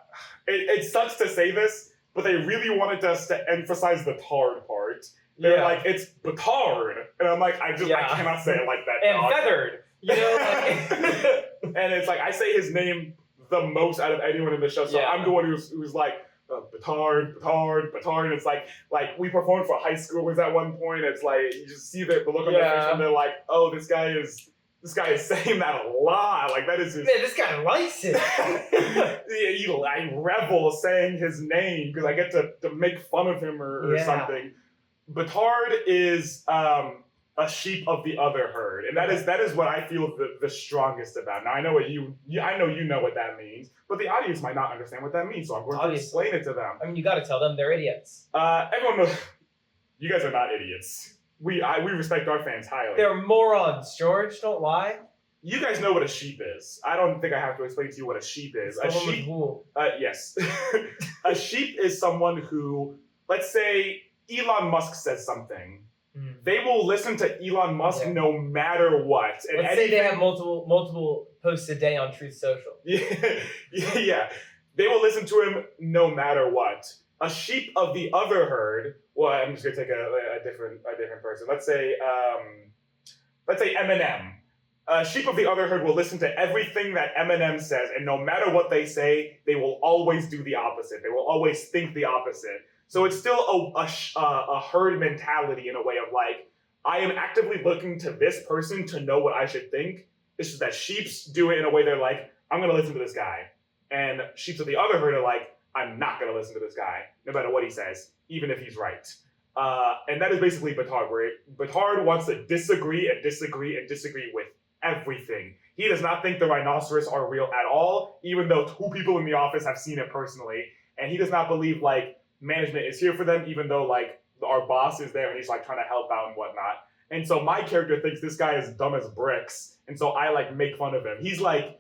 It sucks to say this, but they really wanted us to emphasize the Tard part. They're like, it's Batard, and I'm like, I cannot say it like that. And dog. Feathered, you know. And it's like I say his name the most out of anyone in the show, so I'm the one who's like, Batard. It's like we performed for high schoolers at one point. It's like you just see the look on their face and they're like, oh, this guy is saying that a lot. Like that is just man, this guy likes it. I revel saying his name because I get to make fun of him or something. Batard is a sheep of the other herd, and that is what I feel the strongest about. Now I know you know what that means, but the audience might not understand what that means, so I'm going to explain it to them. I mean, you got to tell them they're idiots. Everyone knows you guys are not idiots. We respect our fans highly. They're morons, George. Don't lie. You guys know what a sheep is. I don't think I have to explain to you what a sheep is. A sheep, yes. A sheep is someone who, let's say, Elon Musk says something. They will listen to Elon Musk no matter what. And let's say they have multiple posts a day on Truth Social. Yeah. They will listen to him no matter what. A sheep of the other herd. Well, I'm just gonna take a different person. Let's say Eminem. A sheep of the other herd will listen to everything that Eminem says, and no matter what they say, they will always do the opposite. They will always think the opposite. So it's still a herd mentality in a way of like, I am actively looking to this person to know what I should think. It's just that sheeps do it in a way they're like, I'm going to listen to this guy. And sheeps of the other herd are like, I'm not going to listen to this guy, no matter what he says, even if he's right. And that is basically Batard, where Batard wants to disagree with everything. He does not think the rhinoceros are real at all, even though 2 people in the office have seen it personally. And he does not believe, like, management is here for them, even though, like, our boss is there and he's, like, trying to help out and whatnot. And so my character thinks this guy is dumb as bricks. And so I, like, make fun of him. He's, like,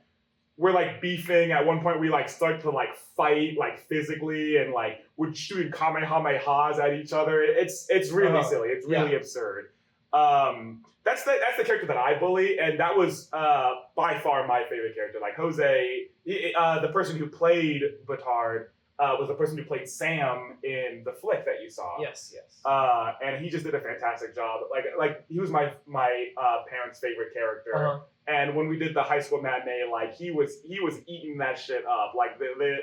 we're, like, beefing. At one point, we, like, start to, like, fight, like, physically. And, like, we're shooting kamehamehas at each other. It's really silly. It's really absurd. That's the character that I bully, and that was by far my favorite character. Like Jose, the person who played Batard was the person who played Sam in the flick that you saw. Yes. And he just did a fantastic job. Like he was my parents' favorite character. And when we did the high school matinee, like he was eating that shit up. Like the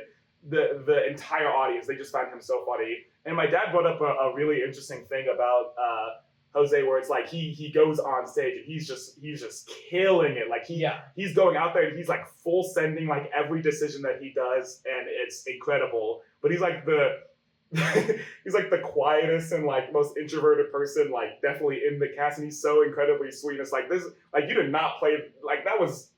entire audience, they just found him so funny. And my dad brought up a really interesting thing about Jose, where it's like he goes on stage and he's just killing it. Like he's going out there and he's like full sending like every decision that he does, and it's incredible. But he's like the quietest and like most introverted person, like definitely in the cast, and he's so incredibly sweet. It's like this, like you did not play like that was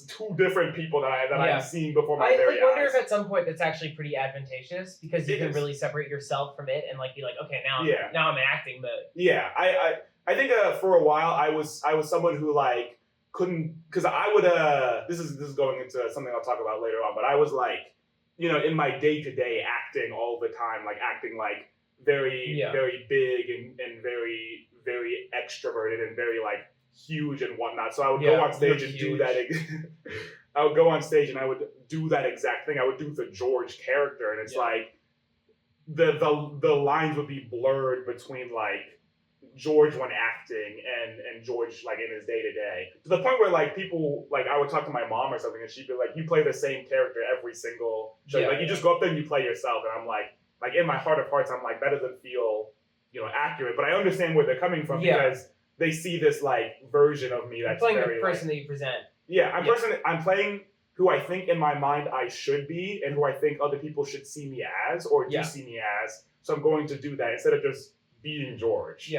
2 different people that I've seen before my very eyes. I wonder if at some point that's actually pretty advantageous, because you can really separate yourself from it and like be like, okay, now I'm in acting mode. Yeah, I think for a while I was someone who like couldn't, because I would this is going into something I'll talk about later on, but I was like, you know, in my day-to-day acting all the time, like acting like very big and very, very extroverted and very like huge and whatnot. So I would go on stage and do that. I would go on stage and I would do that exact thing. I would do the George character, and it's like the lines would be blurred between like George when acting and George like in his day-to-day, to the point where like people, like I would talk to my mom or something and she'd be like, you play the same character every single show. Like you just go up there and you play yourself. And I'm like in my heart of hearts, I'm like, that doesn't feel, you know, accurate. But I understand where they're coming from because they see this like version of me that's playing very, the person that you present. I'm playing who I think in my mind I should be, and who I think other people should see me as or do see me as. So I'm going to do that instead of just being George.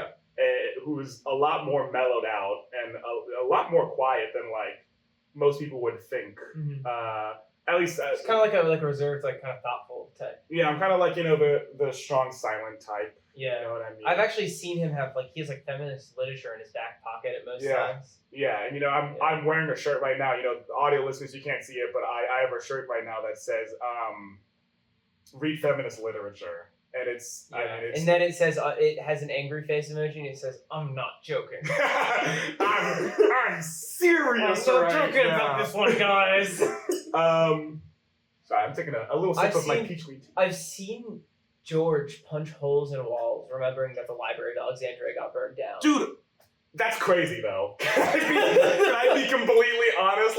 Who's a lot more mellowed out and a lot more quiet than like most people would think. At least it's kind of like a reserved, like kind of thoughtful type. Yeah, I'm kind of like, you know, the strong silent type. Yeah, you know what I mean. I've actually seen him have like, he has like feminist literature in his back pocket at most times. Yeah, and you know, I'm wearing a shirt right now. You know, the audio listeners, you can't see it, but I have a shirt right now that says read feminist literature. And it's, and then it says, it has an angry face emoji, and it says, I'm not joking. I'm serious. I'm not joking about this one, guys. Sorry, I'm taking a little sip of my peach tea. I've seen George punch holes in walls, remembering that the Library of Alexandria got burned down. Dude, that's crazy, though. Can I be completely honest?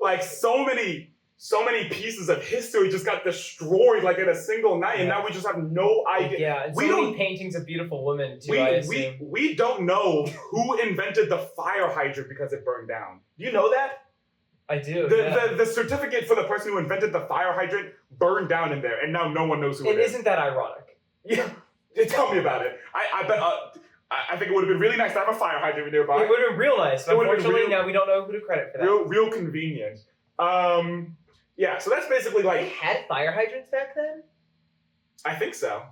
Like so many so many pieces of history just got destroyed like in a single night, and now we just have no idea. Yeah, and we so don't many paintings of beautiful women too. I assume. we don't know who invented the fire hydrant because it burned down. Do you know that? I do. The certificate for the person who invented the fire hydrant burned down in there, and now no one knows who it is. Isn't that ironic? Yeah, tell me about it. I bet. I think it would have been really nice to have a fire hydrant nearby. It would have been real nice. Unfortunately, now we don't know who to credit for that. Real convenient. Yeah. So that's basically They like. had fire hydrants back then. I think so.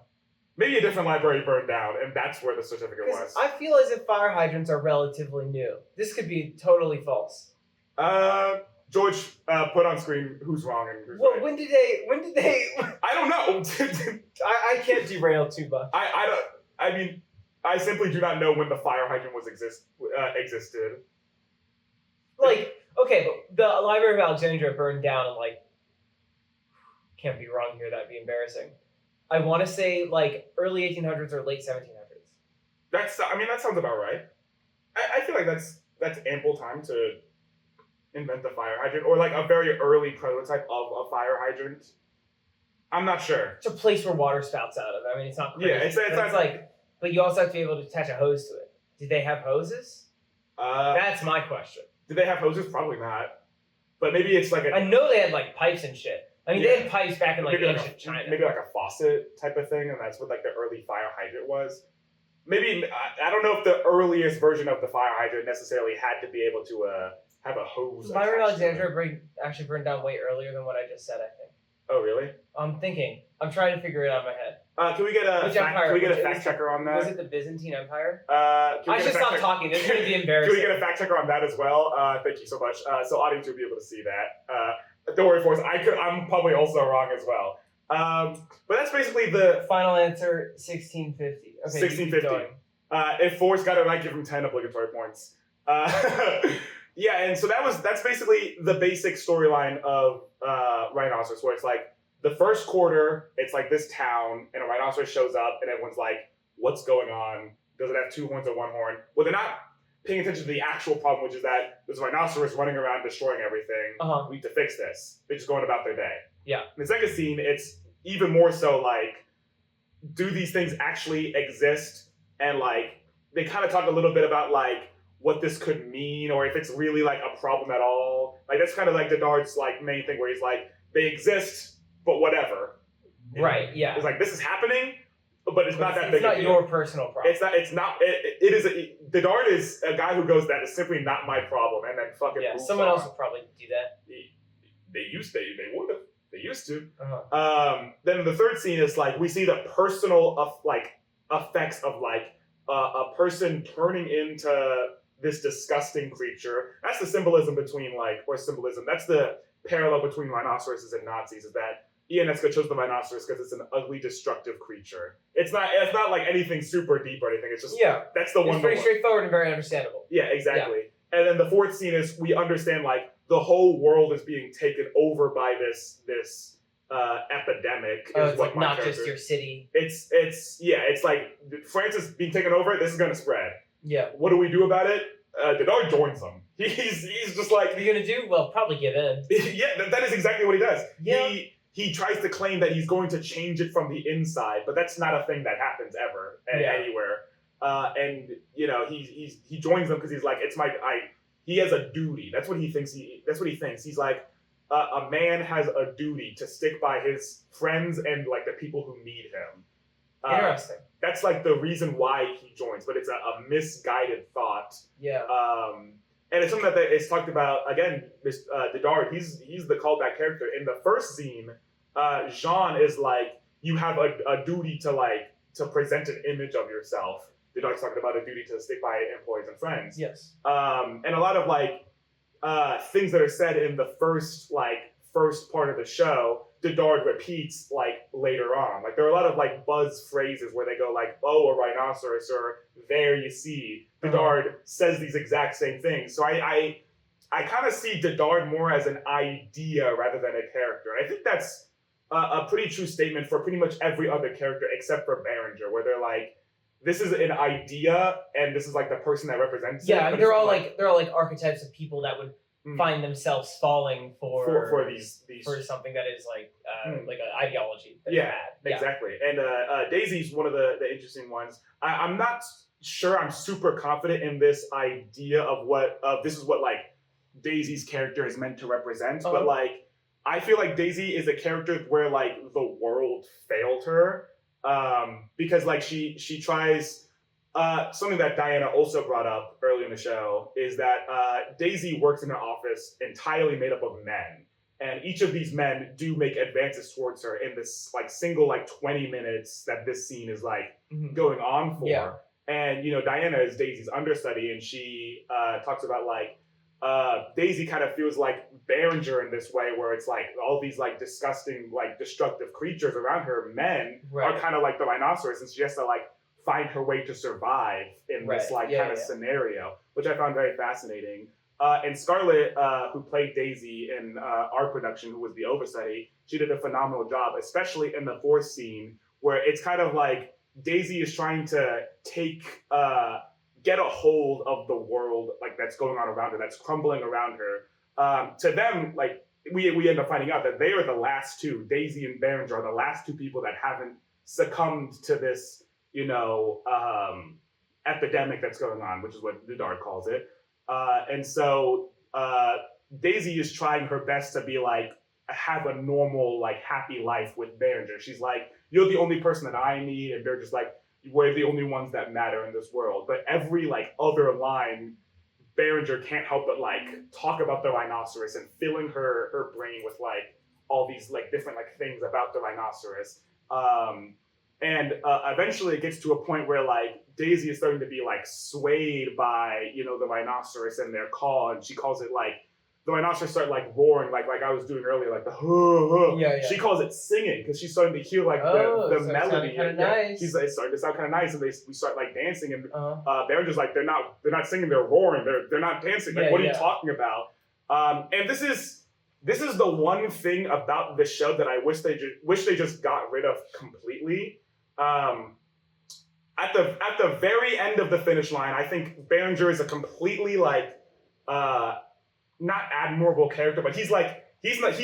Maybe a different library burned down, and that's where the certificate was. I feel as if fire hydrants are relatively new. This could be totally false. George, put on screen who's wrong and who's Well, right. when did they? I don't know. I can't derail too much. I don't. I mean, I simply do not know when the fire hydrant existed. Like, okay, but the Library of Alexandria burned down and like, can't be wrong here. That'd be embarrassing. I want to say like early 1800s or late 1700s. I mean, that sounds about right. I feel like that's ample time to invent the fire hydrant, or like a very early prototype of a fire hydrant. I'm not sure. It's a place where water spouts out of. I mean, it's not crazy. Yeah, it's like, but you also have to be able to attach a hose to it. Did they have hoses? That's my question. Did they have hoses? Probably not. But maybe it's like I know they had like pipes and shit. I mean, they had pipes back in like maybe ancient China. Maybe like a faucet type of thing, and that's what like the early fire hydrant was. Maybe I don't know if the earliest version of the fire hydrant necessarily had to be able to have a hose. Library of Alexandria actually burned down way earlier than what I just said, I think. Oh, really? I'm trying to figure it out in my head. Can we get a fact checker on that? Was it the Byzantine Empire? I should stop talking. This is going to be embarrassing. Can we get a fact checker on that as well? Thank you so much. So audience will be able to see that. Don't worry, Forrest. I'm probably also wrong as well. But that's basically the final answer. 1650. Okay, 1650. If Forrest got it right, give him 10 obligatory points. Yeah, and so that's basically the basic storyline of Rhinoceros, where it's like the first quarter, it's like this town, and a rhinoceros shows up, and everyone's like, "What's going on? Does it have two horns or one horn?" Well, they're not paying attention to the actual problem, which is that there's a rhinoceros running around destroying everything. We need to fix this. They're just going about their day. Yeah. In the second scene, it's even more so like, do these things actually exist? And like, they kind of talk a little bit about like what this could mean, or if it's really like a problem at all. Like that's kind of like Godard's like main thing, where he's like, they exist, but whatever. Right. Yeah. It's like this is happening, but it's not that big. It's not your personal problem. It is. Godard is a guy who goes, that is simply not my problem, and then fucking. Yeah. Someone else would probably do that. They would have. They used to. Then the third scene is like we see the personal effects of like a person turning into this disgusting creature. That's the symbolism between that's the parallel between rhinoceroses and Nazis, is that Ionesco chose the rhinoceros because it's an ugly, destructive creature. It's not like anything super deep or anything. It's just that's the one. It's pretty straightforward and very understandable. Yeah, exactly. Yeah. And then the fourth scene is we understand like the whole world is being taken over by this epidemic. It's like not just your city. It's like France is being taken over. This is going to spread. Yeah. What do we do about it? Godard joins them. He's just like, what are you gonna do? Well, probably give in. Yeah, that is exactly what he does. Yeah. He tries to claim that he's going to change it from the inside, but that's not a thing that happens ever anywhere. And you know, he joins them because he's like, he has a duty. That's what he thinks. That's what he thinks. He's like, a man has a duty to stick by his friends and like the people who need him. Interesting. That's like the reason why he joins, but it's a misguided thought. Yeah. And it's something that is talked about again. Godard, he's the callback character in the first scene. Jean is like, you have a duty to present an image of yourself. Godard's talking about a duty to stick by employees and friends. Yes. And a lot of things that are said in the first part of the show, Godard repeats later on. Like there are a lot of buzz phrases where they go like, "Oh, a rhinoceros," or "There you see." Godard says these exact same things. So I kind of see Godard more as an idea rather than a character. I think that's a pretty true statement for pretty much every other character except for Berenger, where they're like, this is an idea and this is like the person that represents it. Yeah, they're all like archetypes of people that would find themselves falling for these for something that is like an ideology that's yeah, bad. exactly. And Daisy's one of the interesting ones. I'm not sure I'm super confident in this idea of what this is what like Daisy's character is meant to represent, but like I feel like Daisy is a character where like the world failed her, because like she tries. Something that Diana also brought up early in the show is that Daisy works in an office entirely made up of men, and each of these men do make advances towards her in this like single like 20 minutes that this scene is like going on for. Yeah. And Diana is Daisy's understudy, and she talks about like Daisy kind of feels like Behringer in this way, where it's like all these like disgusting like destructive creatures around her, men, are kind of like the rhinoceros, and she has to like find her way to survive in this kind of scenario, which I found very fascinating. And Scarlett, who played Daisy in our production, who was the overstudy, she did a phenomenal job, especially in the fourth scene, where it's kind of like Daisy is trying to get a hold of the world like that's going on around her, that's crumbling around her. To them, like we end up finding out that they are the last two, Daisy and Behringer are the last two people that haven't succumbed to this epidemic that's going on, which is what Dudard calls it. And so Daisy is trying her best to be like, have a normal, like happy life with Behringer. She's like, you're the only person that I need, and they're just like, we're the only ones that matter in this world. But every like other line, Behringer can't help but like talk about the rhinoceros and filling her brain with like all these like different like things about the rhinoceros. And eventually it gets to a point where like Daisy is starting to be like swayed by, the rhinoceros and their call. And she calls it like, the rhinoceros start like roaring, like I was doing earlier, like the huh. Yeah. She calls it singing because she's starting to hear like the melody. Nice. She's like, it's starting to sound kind of nice, and we start like dancing, and they're just like, they're not singing, they're roaring, they're not dancing. Like, what are you talking about? And this is the one thing about the show that I wish they just got rid of completely. At the very end of the finish line, I think Behringer is a completely like not admirable character, but he's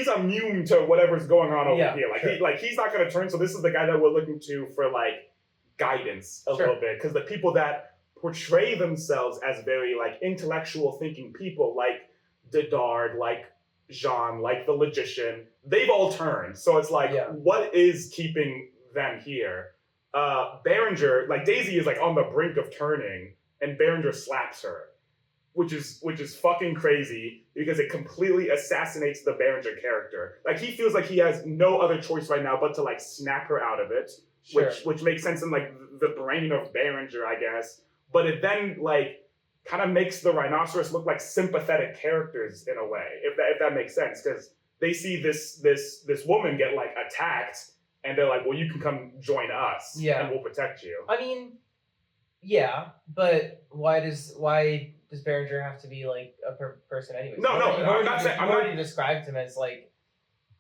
immune to whatever's going on over here. Like he's not gonna turn. So this is the guy that we're looking to for like guidance a little bit, because the people that portray themselves as very like intellectual thinking people, like Dudard, like Jean, like the Logician, they've all turned. So it's like, what is keeping them here? Behringer, like Daisy is like on the brink of turning, and Behringer slaps her, which is fucking crazy because it completely assassinates the Behringer character. Like he feels like he has no other choice right now but to like snap her out of it, which makes sense in like the brain of Behringer, I guess. But it then like kind of makes the rhinoceros look like sympathetic characters in a way, if that makes sense, because they see this woman get like attacked, and they're like, well, you can come join us, and we'll protect you. I mean, yeah, but why does Behringer have to be like a person anyways? No, I'm not saying. You already described him as like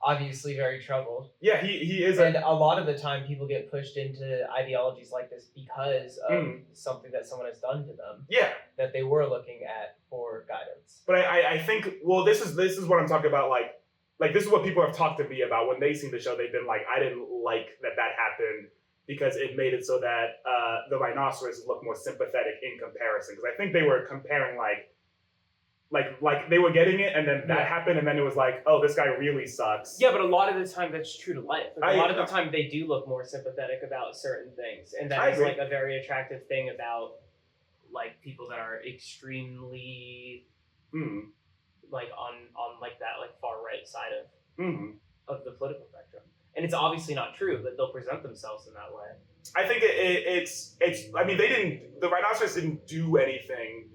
obviously very troubled. Yeah, he is. And a lot of the time, people get pushed into ideologies like this because of something that someone has done to them. Yeah, that they were looking at for guidance. But I think, well, this is what I'm talking about. Like this is what people have talked to me about when they seen the show. They've been like, I didn't like that happened because it made it so that the rhinoceros looked more sympathetic in comparison. Because I think they were comparing like they were getting it, and then that happened, and then it was like, oh, this guy really sucks. Yeah, but a lot of the time that's true to life. Like, a lot of the time they do look more sympathetic about certain things, and that is like a very attractive thing about like people that are extremely like on like that like far right side of the political spectrum. And it's obviously not true, but they'll present themselves in that way. I think it's. I mean, the rhinoceros didn't do anything.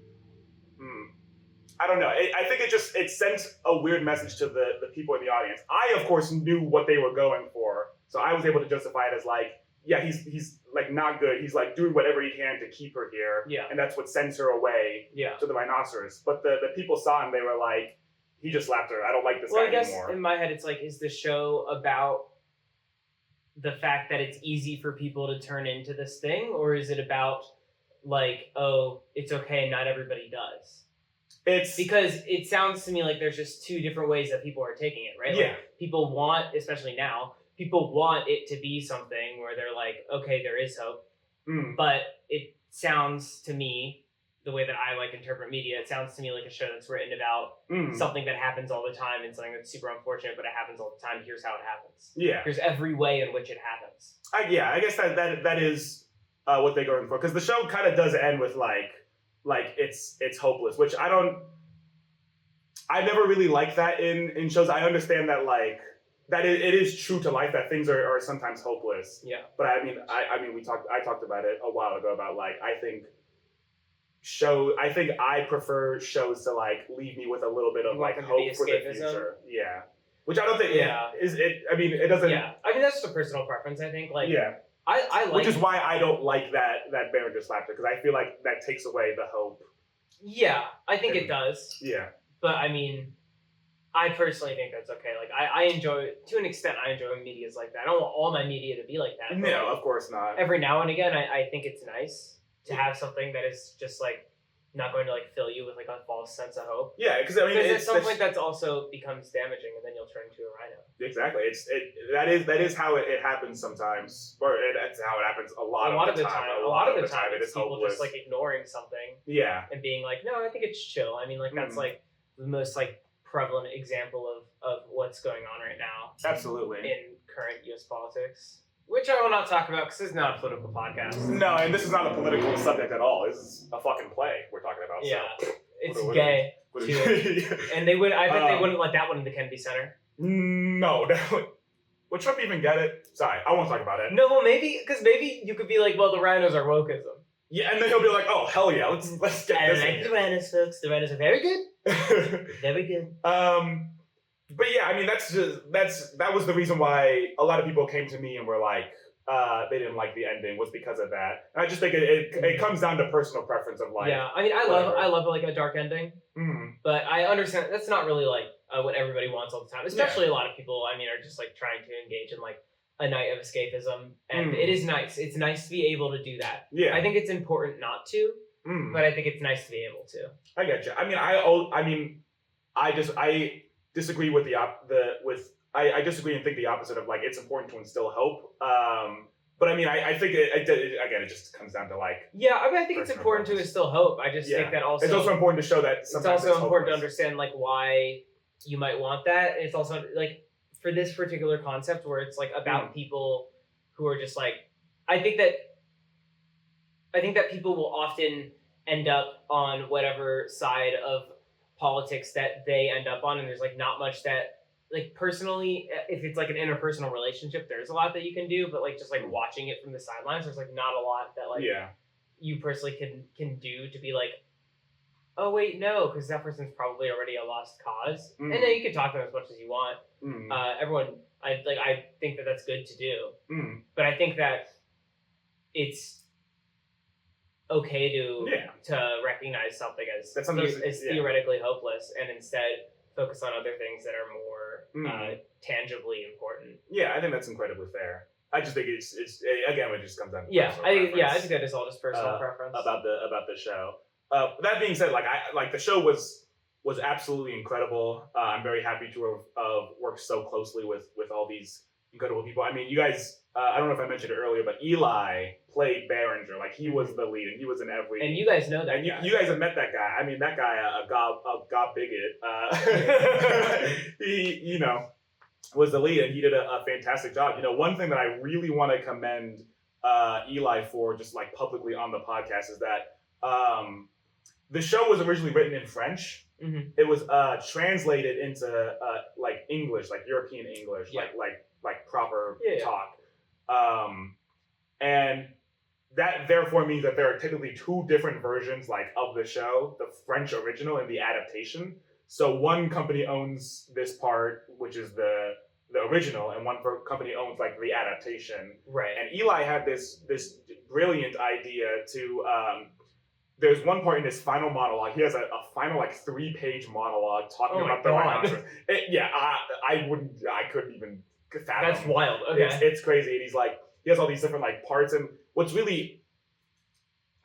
I don't know. I think it sent a weird message to the people in the audience. I, of course, knew what they were going for, so I was able to justify it as like, yeah, he's like not good. He's like doing whatever he can to keep her here, and that's what sends her away to the rhinoceros. But the people saw him, they were like, he just slapped her. I don't like this guy anymore. Well, I guess in my head, it's like, is the show about the fact that it's easy for people to turn into this thing, or is it about like, oh, it's okay, not everybody does? It's because it sounds to me like there's just two different ways that people are taking it, right? Yeah. Like, people want, especially now, people want it to be something where they're like, okay, there is hope. But it sounds to me, the way that I like interpret media, it sounds to me like a show that's written about something that happens all the time and something that's super unfortunate, but it happens all the time. Here's how it happens. Yeah. Here's every way in which it happens. I guess that is what they're going for, because the show kind of does end with like it's hopeless, which I never really like that in shows. I understand that like that it is true to life that things are sometimes hopeless. Yeah. But I mean I talked about it a while ago about like I think I prefer shows to like leave me with a little bit of like hope for the future. Yeah. Which I don't think is it. I mean, it doesn't. Yeah. I mean, that's just a personal preference. I think. Like. Yeah. I like. Which is why I don't like that Behringer Slapper, because I feel like that takes away the hope. Yeah, I think it does. Yeah. But I mean, I personally think that's okay. Like, I enjoy, to an extent, I enjoy medias like that. I don't want all my media to be like that. No, like, of course not. Every now and again, I think it's nice to have something that is just like not going to like fill you with like a false sense of hope. Yeah, because I mean, at some point that's also becomes damaging, and then you'll turn into a rhino. Exactly. That is how it happens sometimes, or that's how it happens a lot of the time. A lot of the time, it is people hopeless. just like ignoring something. Yeah. And being like, no, I think it's chill. I mean, like that's like the most like prevalent example of what's going on right now. Absolutely. In current U.S. politics. Which I will not talk about because this is not a political podcast. No, and this is not a political subject at all. This is a fucking play we're talking about. Yeah, so. it's gay. And they would. I bet they wouldn't let that one in the Kennedy Center. No, would Trump even get it? Sorry, I won't talk about it. No, well, maybe you could be like, well, the rhinos are wokeism. Yeah, and then he'll be like, oh hell yeah, let's get this. I like the rhinos, folks. The rhinos are very good. Very good. But yeah, I mean, that was the reason why a lot of people came to me and were like, they didn't like the ending, was because of that. And I just think it comes down to personal preference of like. Yeah, I mean, I love like a dark ending, but I understand that's not really like what everybody wants all the time. Especially a lot of people, I mean, are just like trying to engage in like a night of escapism, and it is nice. It's nice to be able to do that. Yeah, I think it's important not to, but I think it's nice to be able to. I get you. I mean, I disagree with I disagree and think the opposite of like it's important to instill hope. But I mean, I think it just comes down to like. Yeah, I mean, I think it's important to instill hope. I just think that also. It's also important to show that. It's also important to understand like why you might want that. It's also like for this particular concept where it's like about people who are just like. I think that people will often end up on whatever side of politics that they end up on, and there's like not much that like personally, if it's like an interpersonal relationship, there's a lot that you can do, but like just like watching it from the sidelines, there's like not a lot that like you personally can do to be like, oh wait, no, because that person's probably already a lost cause, and then you can talk to them as much as you want. Everyone, I think that that's good to do, but I think that it's okay to recognize something as theoretically hopeless and instead focus on other things that are more tangibly important. Yeah, I think that's incredibly fair. I just think it's again it just comes down to I think that is all just personal preference about the show. That being said, the show was absolutely incredible. I'm very happy to have worked so closely with all these incredible people. I mean, you guys. I don't know if I mentioned it earlier, but Eli played Behringer. Like he was the lead, and he was in every. And you guys know that. And you guys have met that guy. I mean, that guy, a gob bigot. He was the lead, and he did a fantastic job. One thing that I really want to commend Eli for, just like publicly on the podcast, is that the show was originally written in French. It was translated into like English, like European English, like proper talk. And that therefore means that there are typically two different versions like of the show, the French original and the adaptation. So one company owns this part, which is the original, and one company owns like the adaptation. Right. And Eli had this brilliant idea to there's one part in his final monologue. He has a final like 3-page monologue talking about the rhinoceros. I couldn't even fathom. That's wild. Okay. It's crazy. And he's like, he has all these different like parts, and what's really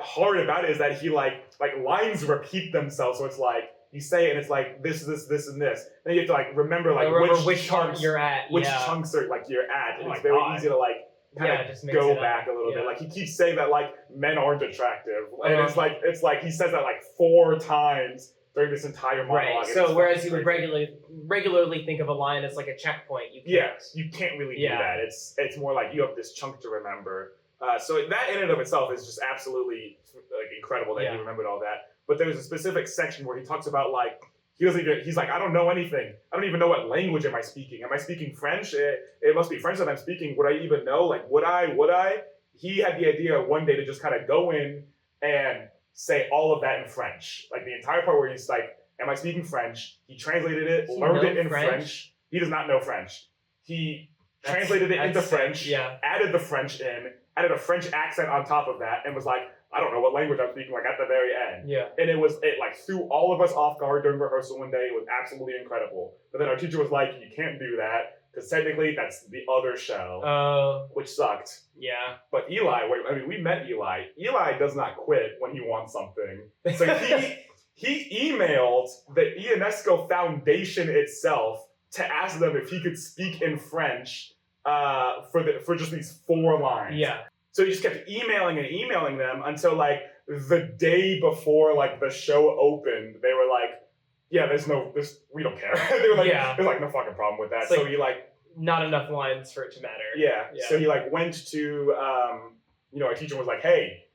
hard about it is that he like lines repeat themselves. So it's like you say it and it's like this, and this. And you have to like remember like which chunks you're at. Which chunks are like you're at. Oh And it's my very God. easy to like kind just of mix go it up. back a little bit. Yeah. Like he keeps saying that like men aren't attractive. And Uh-huh. it's like he says that like 4 times during this entire monologue. Right. It's So whereas you fucking would crazy. regularly think of a line as like a checkpoint, you can't. Yeah, you can't really do Yeah. that. It's more like you have this chunk to remember. So that in and of itself is just absolutely like incredible that he remembered all that. But there's a specific section where he talks about like he's like, I don't know anything. I don't even know what language am I speaking. Am I speaking French? It must be French that I'm speaking. Would I even know? Like, would I? He had the idea one day to just kind of go in and say all of that in French. Like the entire part where he's like, am I speaking French? He translated it, Does he learned know it in French? French. He does not know French. He translated it into That's French, Yeah. added the French in, added a French accent on top of that, and was like, I don't know what language I'm speaking, like at the very end. Yeah. And it like threw all of us off guard during rehearsal one day. It was absolutely incredible. But then our teacher was like, you can't do that, because technically that's the other show, which sucked. Yeah. But Eli, we met Eli. Eli does not quit when he wants something. So he emailed the UNESCO Foundation itself to ask them if he could speak in French for just these 4 lines. Yeah. So he just kept emailing them until like the day before like the show opened, they were like, yeah, we don't care. They were like, there's like no fucking problem with that. It's so like, he like not enough lines for it to matter. yeah. So he like went to our teacher was like, hey,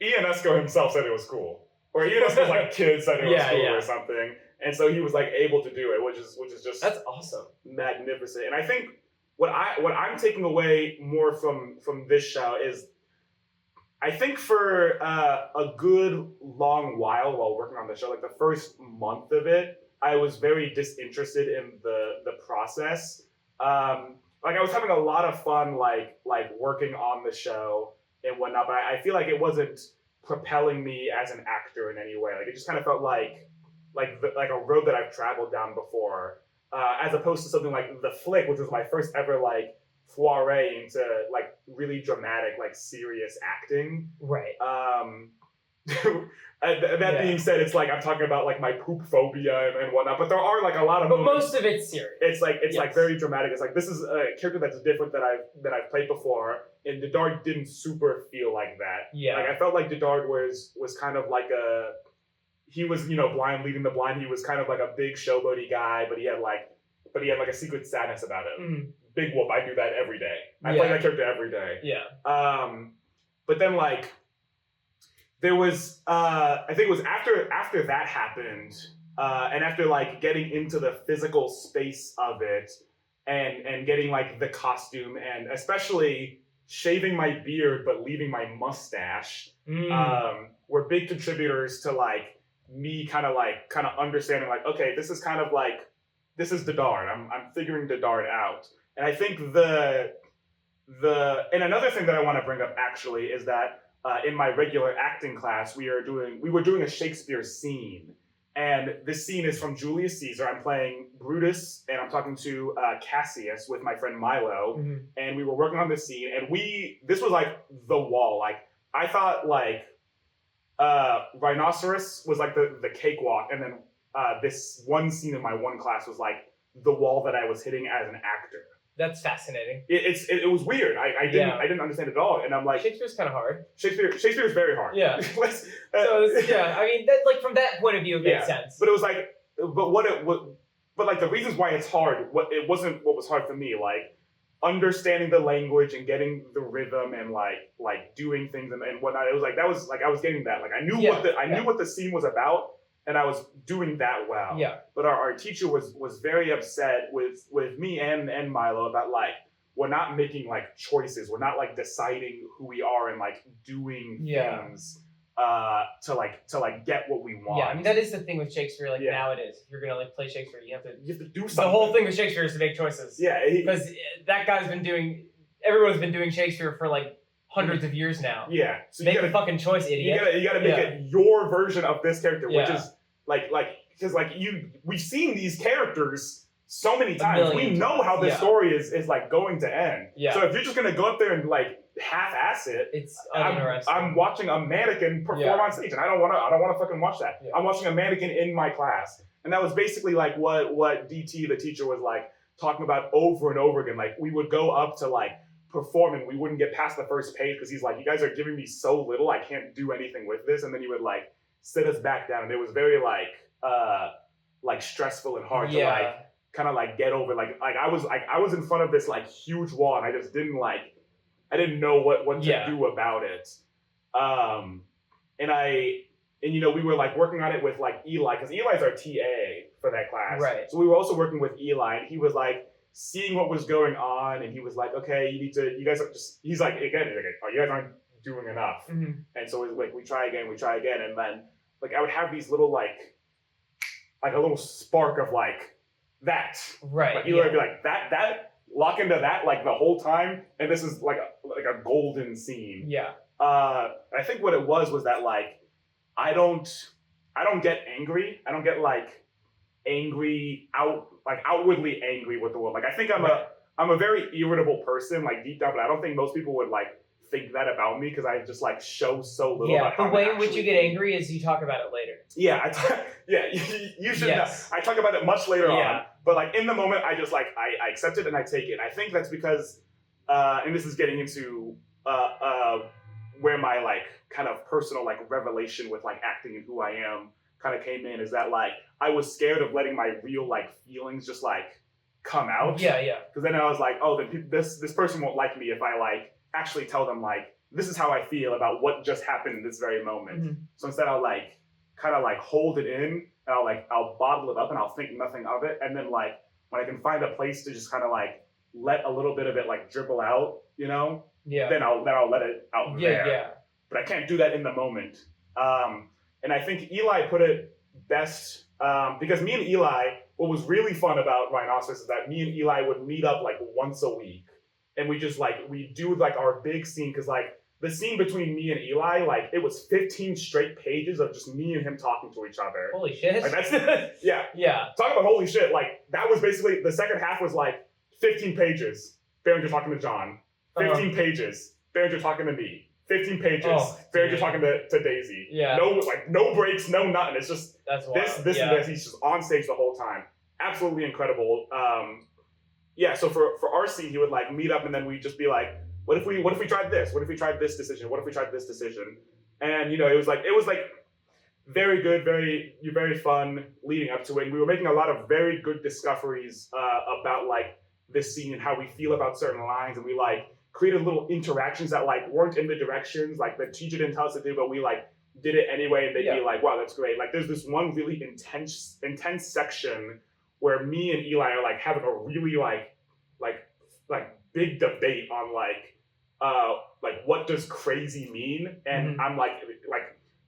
UNESCO himself said it was cool. Or UNESCO's like kids said it was cool or something. And so he was like able to do it, which is just that's awesome. Magnificent. And I think what I'm taking away more from this show is I think for a good long while working on the show, like the first month of it, I was very disinterested in the process. Like I was having a lot of fun like working on the show and whatnot, but I feel like it wasn't propelling me as an actor in any way. Like it just kind of felt like a road that I've traveled down before, as opposed to something like The Flick, which was my first ever like foray into like really dramatic, like serious acting. Right. That being said, it's like I'm talking about like my poop phobia and whatnot, but there are like a lot of But moments. most of it's serious. It's like very dramatic. It's like this is a character that's different that I've played before, and Dedard didn't super feel like that. Yeah. Like I felt like Dedard was kind of like he was blind leading the blind. He was kind of like a big showboaty guy, but he had like a secret sadness about him. Mm-hmm. Big whoop. I do that every day. I play that character every day. Yeah. But then like there was I think it was after that happened, and after like getting into the physical space of it and getting like the costume and especially shaving my beard but leaving my mustache were big contributors to like me kind of understanding like, okay, this is Dedard. I'm figuring Dedard out. And I think and another thing that I want to bring up actually is that in my regular acting class, we were doing a Shakespeare scene. And this scene is from Julius Caesar. I'm playing Brutus, and I'm talking to Cassius with my friend Milo. Mm-hmm. And we were working on this scene, and this was like the wall. Like, I thought like Rhinoceros was like the cakewalk, and then this one scene in my one class was like the wall that I was hitting as an actor. That's fascinating. It was weird. I didn't understand it at all, and I'm like, Shakespeare's kind of hard. Shakespeare's very hard. Yeah. I mean, that like from that point of view, it makes sense. But it was like, but like the reasons why it's hard. It wasn't what was hard for me. Like understanding the language and getting the rhythm and like doing things and whatnot. It was like I was getting that. Like I knew what the scene was about. And I was doing that well. Yeah. But our teacher was very upset with me and Milo about like we're not making like choices. We're not like deciding who we are and like doing things to get what we want. Yeah, I mean that is the thing with Shakespeare. Like nowadays, if you're gonna like play Shakespeare, you have to do something. The whole thing with Shakespeare is to make choices. Yeah. Because everyone's been doing Shakespeare for like hundreds of years now. Yeah. So make a fucking choice, idiot. You gotta make it your version of this character, which is because we've seen these characters so many times. We know how this story is like going to end. Yeah. So if you're just gonna go up there and like half-ass it. It's uninteresting. I'm watching a mannequin perform on stage, and I don't want to fucking watch that. Yeah. I'm watching a mannequin in my class, and that was basically like what DT, the teacher, was like talking about over and over again. Like we would go up to like perform, and we wouldn't get past the first page because he's like, you guys are giving me so little, I can't do anything with this, and then he would like sit us back down, and it was very like stressful and hard to like kind of like get over. Like I was in front of this like huge wall, and I just didn't know what to do about it. And you know, we were like working on it with like Eli, because Eli's our TA for that class. Right. So we were also working with Eli, and he was like seeing what was going on, and he was like, okay, you guys are just, he's like, again, oh, you guys aren't doing enough. Mm-hmm. And so it's like, we try again, and then like I would have these little like a little spark of like that. Right. Like Eli would be like, that, lock into that like the whole time, and this is like a golden scene. Yeah. I think what it was that like I don't get angry. I don't get like angry outwardly angry with the world. Like I think I'm a very irritable person, like deep down, but I don't think most people would like think that about me because I just like show so little. Yeah, about the way in which you get angry is you talk about it later. Yeah, you should know. I talk about it much later on, but like in the moment, I just like I accept it and I take it. And I think that's because, and this is getting into where my like kind of personal like revelation with like acting and who I am kind of came in, is that like I was scared of letting my real like feelings just like come out. Yeah. Because then I was like, oh, then this person won't like me if I like actually tell them like this is how I feel about what just happened in this very moment. Mm-hmm. So instead I'll like kind of like hold it in, and I'll bottle it up, and I'll think nothing of it, and then like when I can find a place to just kind of like let a little bit of it like dribble out, you know, then I'll let it out there. Yeah. But I can't do that in the moment. And I think Eli put it best, because me and Eli, what was really fun about Rhinoceros is that me and Eli would meet up like once a week, and we just like we do like our big scene, because like the scene between me and Eli, like it was 15 straight pages of just me and him talking to each other. Holy shit. Like that's yeah. Talk about holy shit. Like that was basically the second half was like 15 pages. Berenger talking to John. 15 pages. Berenger talking to me. 15 pages. Berenger talking to Daisy. Yeah. No breaks, no nothing. It's just that's wild. this and this. He's just on stage the whole time. Absolutely incredible. So for our scene, he would like meet up, and then we'd just be like, what if we tried this? What if we tried this decision? What if we tried this decision? And you know, it was like very good, very fun leading up to it. And we were making a lot of very good discoveries about like this scene and how we feel about certain lines, and we like created little interactions that like weren't in the directions like the teacher didn't tell us to do, but we like did it anyway, and they'd be like, wow, that's great. Like there's this one really intense section where me and Eli are like having a really like big debate on like what does crazy mean, and I'm like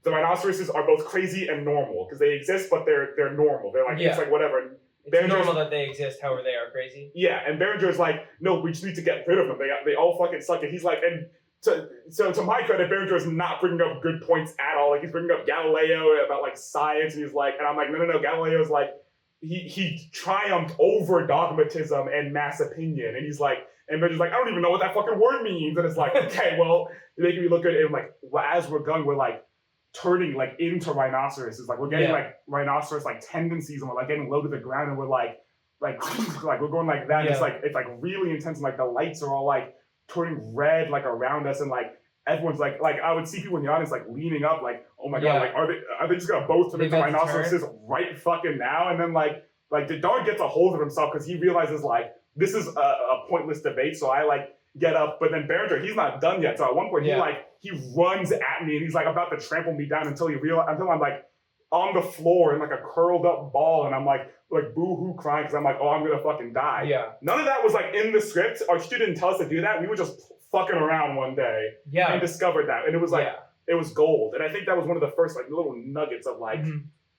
the rhinoceroses are both crazy and normal because they exist, but they're normal. They're like it's like whatever. It's normal that they exist, however they are crazy. Yeah, and Berenger's like, no, we just need to get rid of them. They all fucking suck. And he's like, and so to my credit, Berenger is not bringing up good points at all. Like he's bringing up Galileo about like science, and he's like, and I'm like, no, Galileo's like, he triumphed over dogmatism and mass opinion, and he's like, and Berenger's like, I don't even know what that fucking word means, and it's like, okay, well, you're making me look good, and like, as we're going, we're like turning like into rhinoceroses, like we're getting like rhinoceros like tendencies, and we're like getting low to the ground, and we're like we're going like that. And it's like really intense, and like the lights are all like turning red like around us, and like everyone's like I would see people in the audience like leaning up, like, oh my god, like are they just gonna both turn into rhinoceroses right fucking now? And then like the dog gets a hold of himself because he realizes like this is a pointless debate, so I like get up, but then Berenger, he's not done yet. So at one point he runs at me, and he's like about to trample me down until I'm like on the floor in like a curled up ball, and I'm like boo-hoo crying because I'm like, oh, I'm gonna fucking die. Yeah. None of that was like in the script. Our student didn't tell us to do that. We were just fucking around one day and discovered that, and it was like it was gold. And I think that was one of the first like little nuggets of like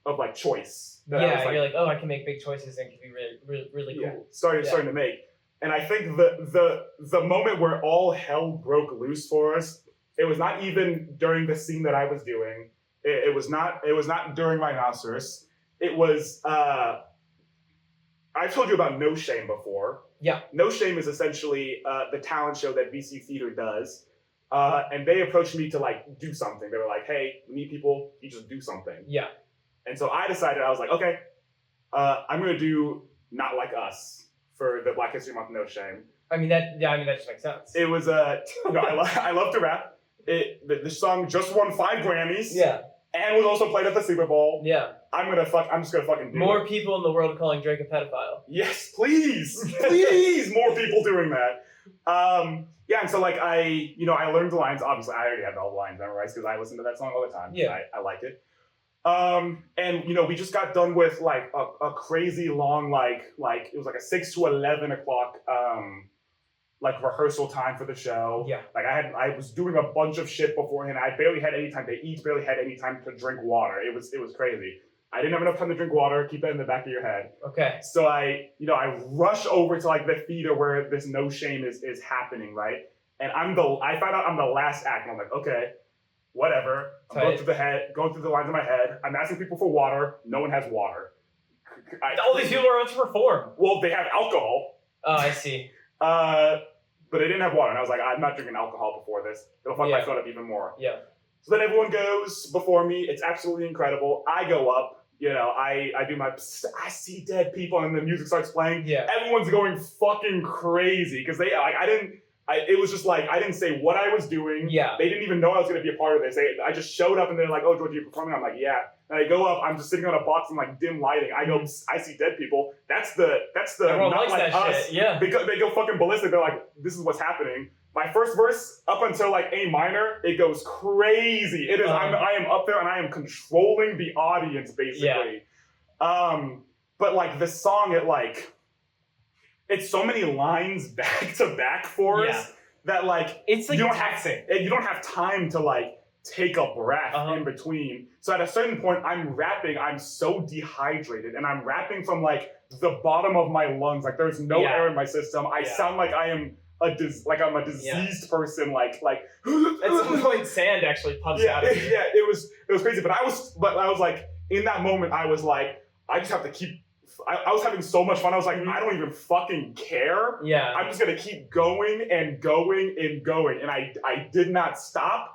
of like choice. That I was, like, you're like, oh, I can make big choices and it can be really cool. Starting to make. And I think the moment where all hell broke loose for us, it was not even during the scene that I was doing. It was not during Rhinoceros. It was I've told you about No Shame before. Yeah. No Shame is essentially the talent show that VC Theater does. And they approached me to like do something. They were like, "Hey, we need people. You just do something." Yeah. And so I decided, I was like, okay, I'm gonna do Not Like Us for the Black History Month No Shame. I mean that just makes sense. It was I love to rap. The song just won 5 Grammys. Yeah. And was also played at the Super Bowl. Yeah. I'm just gonna fucking do More it. people in the world calling Drake a pedophile. Yes, please, please, more people doing that. Yeah, and so like I learned the lines. Obviously, I already had all the lines memorized because I listen to that song all the time. Yeah, I like it. And we just got done with like a crazy long like it was like a 6 to 11 o'clock like rehearsal time for the show. Yeah. Like I was doing a bunch of shit beforehand. I barely had any time to eat, barely had any time to drink water. It was crazy. I didn't have enough time to drink water. Keep that in the back of your head. Okay. So I rush over to like the theater where this No Shame is happening, right? And I found out I'm the last act, and I'm like, okay, whatever. I'm going through the lines in my head. I'm asking people for water. No one has water. All these people are about to perform. Well, they have alcohol. Oh, I see. But they didn't have water, and I was like, I'm not drinking alcohol before this. It'll fuck my throat up even more. Yeah. So then everyone goes before me. It's absolutely incredible. I go up. I do my, I see dead people, and the music starts playing. Yeah. Everyone's going fucking crazy because it was just like, I didn't say what I was doing. Yeah. They didn't even know I was going to be a part of this. I just showed up, and they're like, "Oh, George, you're performing?" I'm like, "Yeah." And I go up, I'm just sitting on a box in like dim lighting. I go, I see dead people. That's the Everyone Not likes Like that Us. shit. Yeah. They go fucking ballistic. They're like, "This is what's happening." My first verse up until like A minor, it goes crazy. It is. I am up there and I am controlling the audience basically. Yeah. But like the song, it's so many lines back to back for us that like it's like you don't have time to like take a breath in between. So at a certain point, I'm rapping. I'm so dehydrated, and I'm rapping from like the bottom of my lungs. Like there's no air in my system. I sound like I am I'm a diseased person. Like at some point, sand actually puffs out of you. Yeah, it was crazy. But I was like, in that moment, I was like, I just have to keep. I was having so much fun. I was like, I don't even fucking care. Yeah. I'm just gonna keep going and going and going, and I did not stop.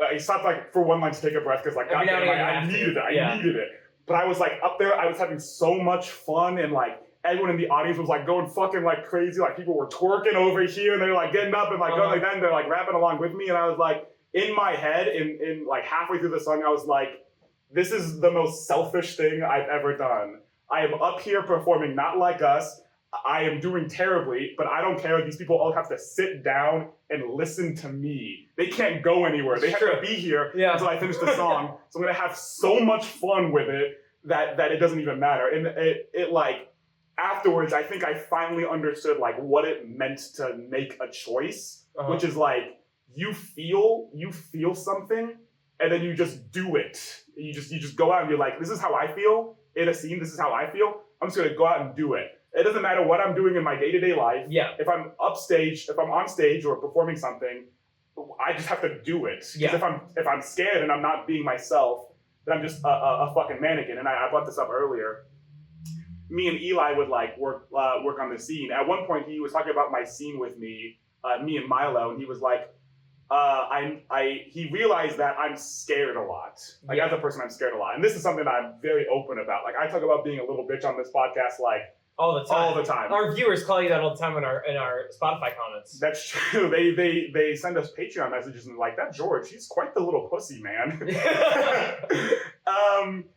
I stopped like for one line to take a breath because like goddamn, I needed it. I needed it. But I was like up there. I was having so much fun, and like everyone in the audience was like going fucking like crazy. Like people were twerking over here, and they're like getting up and like going like that, and they're like rapping along with me. And I was like in my head, in like halfway through the song, I was like, this is the most selfish thing I've ever done. I am up here performing Not Like Us. I am doing terribly, but I don't care. These people all have to sit down and listen to me. They can't go anywhere. They have to be here until I finish the song. So I'm gonna have so much fun with it that it doesn't even matter. And it like afterwards, I think I finally understood like what it meant to make a choice, which is like you feel something, and then you just do it. You just go out and you're like, this is how I feel in a scene. This is how I feel. I'm just gonna go out and do it. It doesn't matter what I'm doing in my day-to-day life. Yeah. If I'm on stage or performing something, I just have to do it. Because if I'm scared and I'm not being myself, then I'm just a fucking mannequin. And I brought this up earlier. Me and Eli would like work on the scene. At one point, he was talking about my scene with me and Milo, and he was like, he realized that I'm scared a lot. Like as a person, I'm scared a lot. And this is something that I'm very open about. Like I talk about being a little bitch on this podcast, like all the time. All the time. Our viewers call you that all the time in our Spotify comments. That's true. They send us Patreon messages and like, that George, he's quite the little pussy, man. And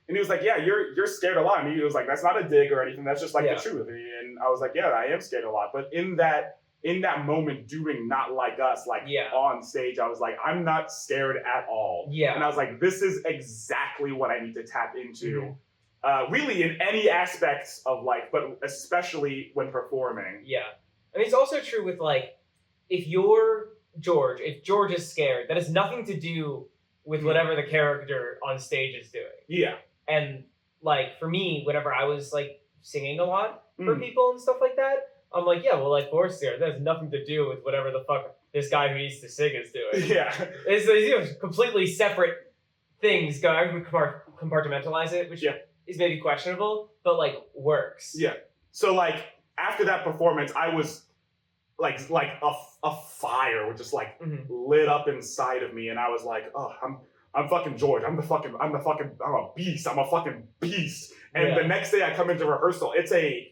he was like, yeah, you're scared a lot. And he was like, that's not a dig or anything. That's just like the truth. And I was like, yeah, I am scared a lot. But in that moment doing Not Like Us, like on stage, I was like, I'm not scared at all. Yeah. And I was like, this is exactly what I need to tap into. Mm-hmm. Really in any aspects of life, but especially when performing. Yeah. I mean, it's also true with like, if George is scared, that has nothing to do with whatever the character on stage is doing. Yeah. And like, for me, whenever I was like singing a lot for people and stuff like that, I'm like, yeah, well, like Forrest here, that has nothing to do with whatever the fuck this guy who needs to sing is doing. Yeah. It's completely separate things. I would compartmentalize it, which is maybe questionable, but like works. Yeah. So like after that performance, I was like a fire fire just like lit up inside of me, and I was like, oh, I'm fucking George. I'm a beast. I'm a fucking beast. And the next day I come into rehearsal. It's a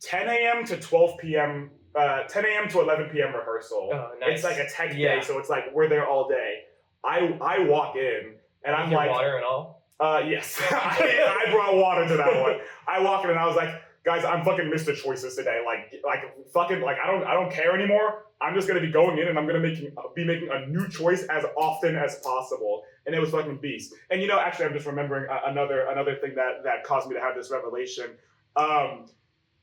10 a.m. to 12 p.m. 10 a.m. to 11 p.m. rehearsal. Oh, nice. It's like a tech day, so it's like we're there all day. I walk in and I'm like, water and all. Yes, I brought water to that one. I walk in and I was like, guys, I'm fucking Mr. Choices today. Like fucking like I don't care anymore. I'm just gonna be going in and I'm gonna be making a new choice as often as possible. And it was fucking beast. And you know, actually, I'm just remembering another thing that caused me to have this revelation.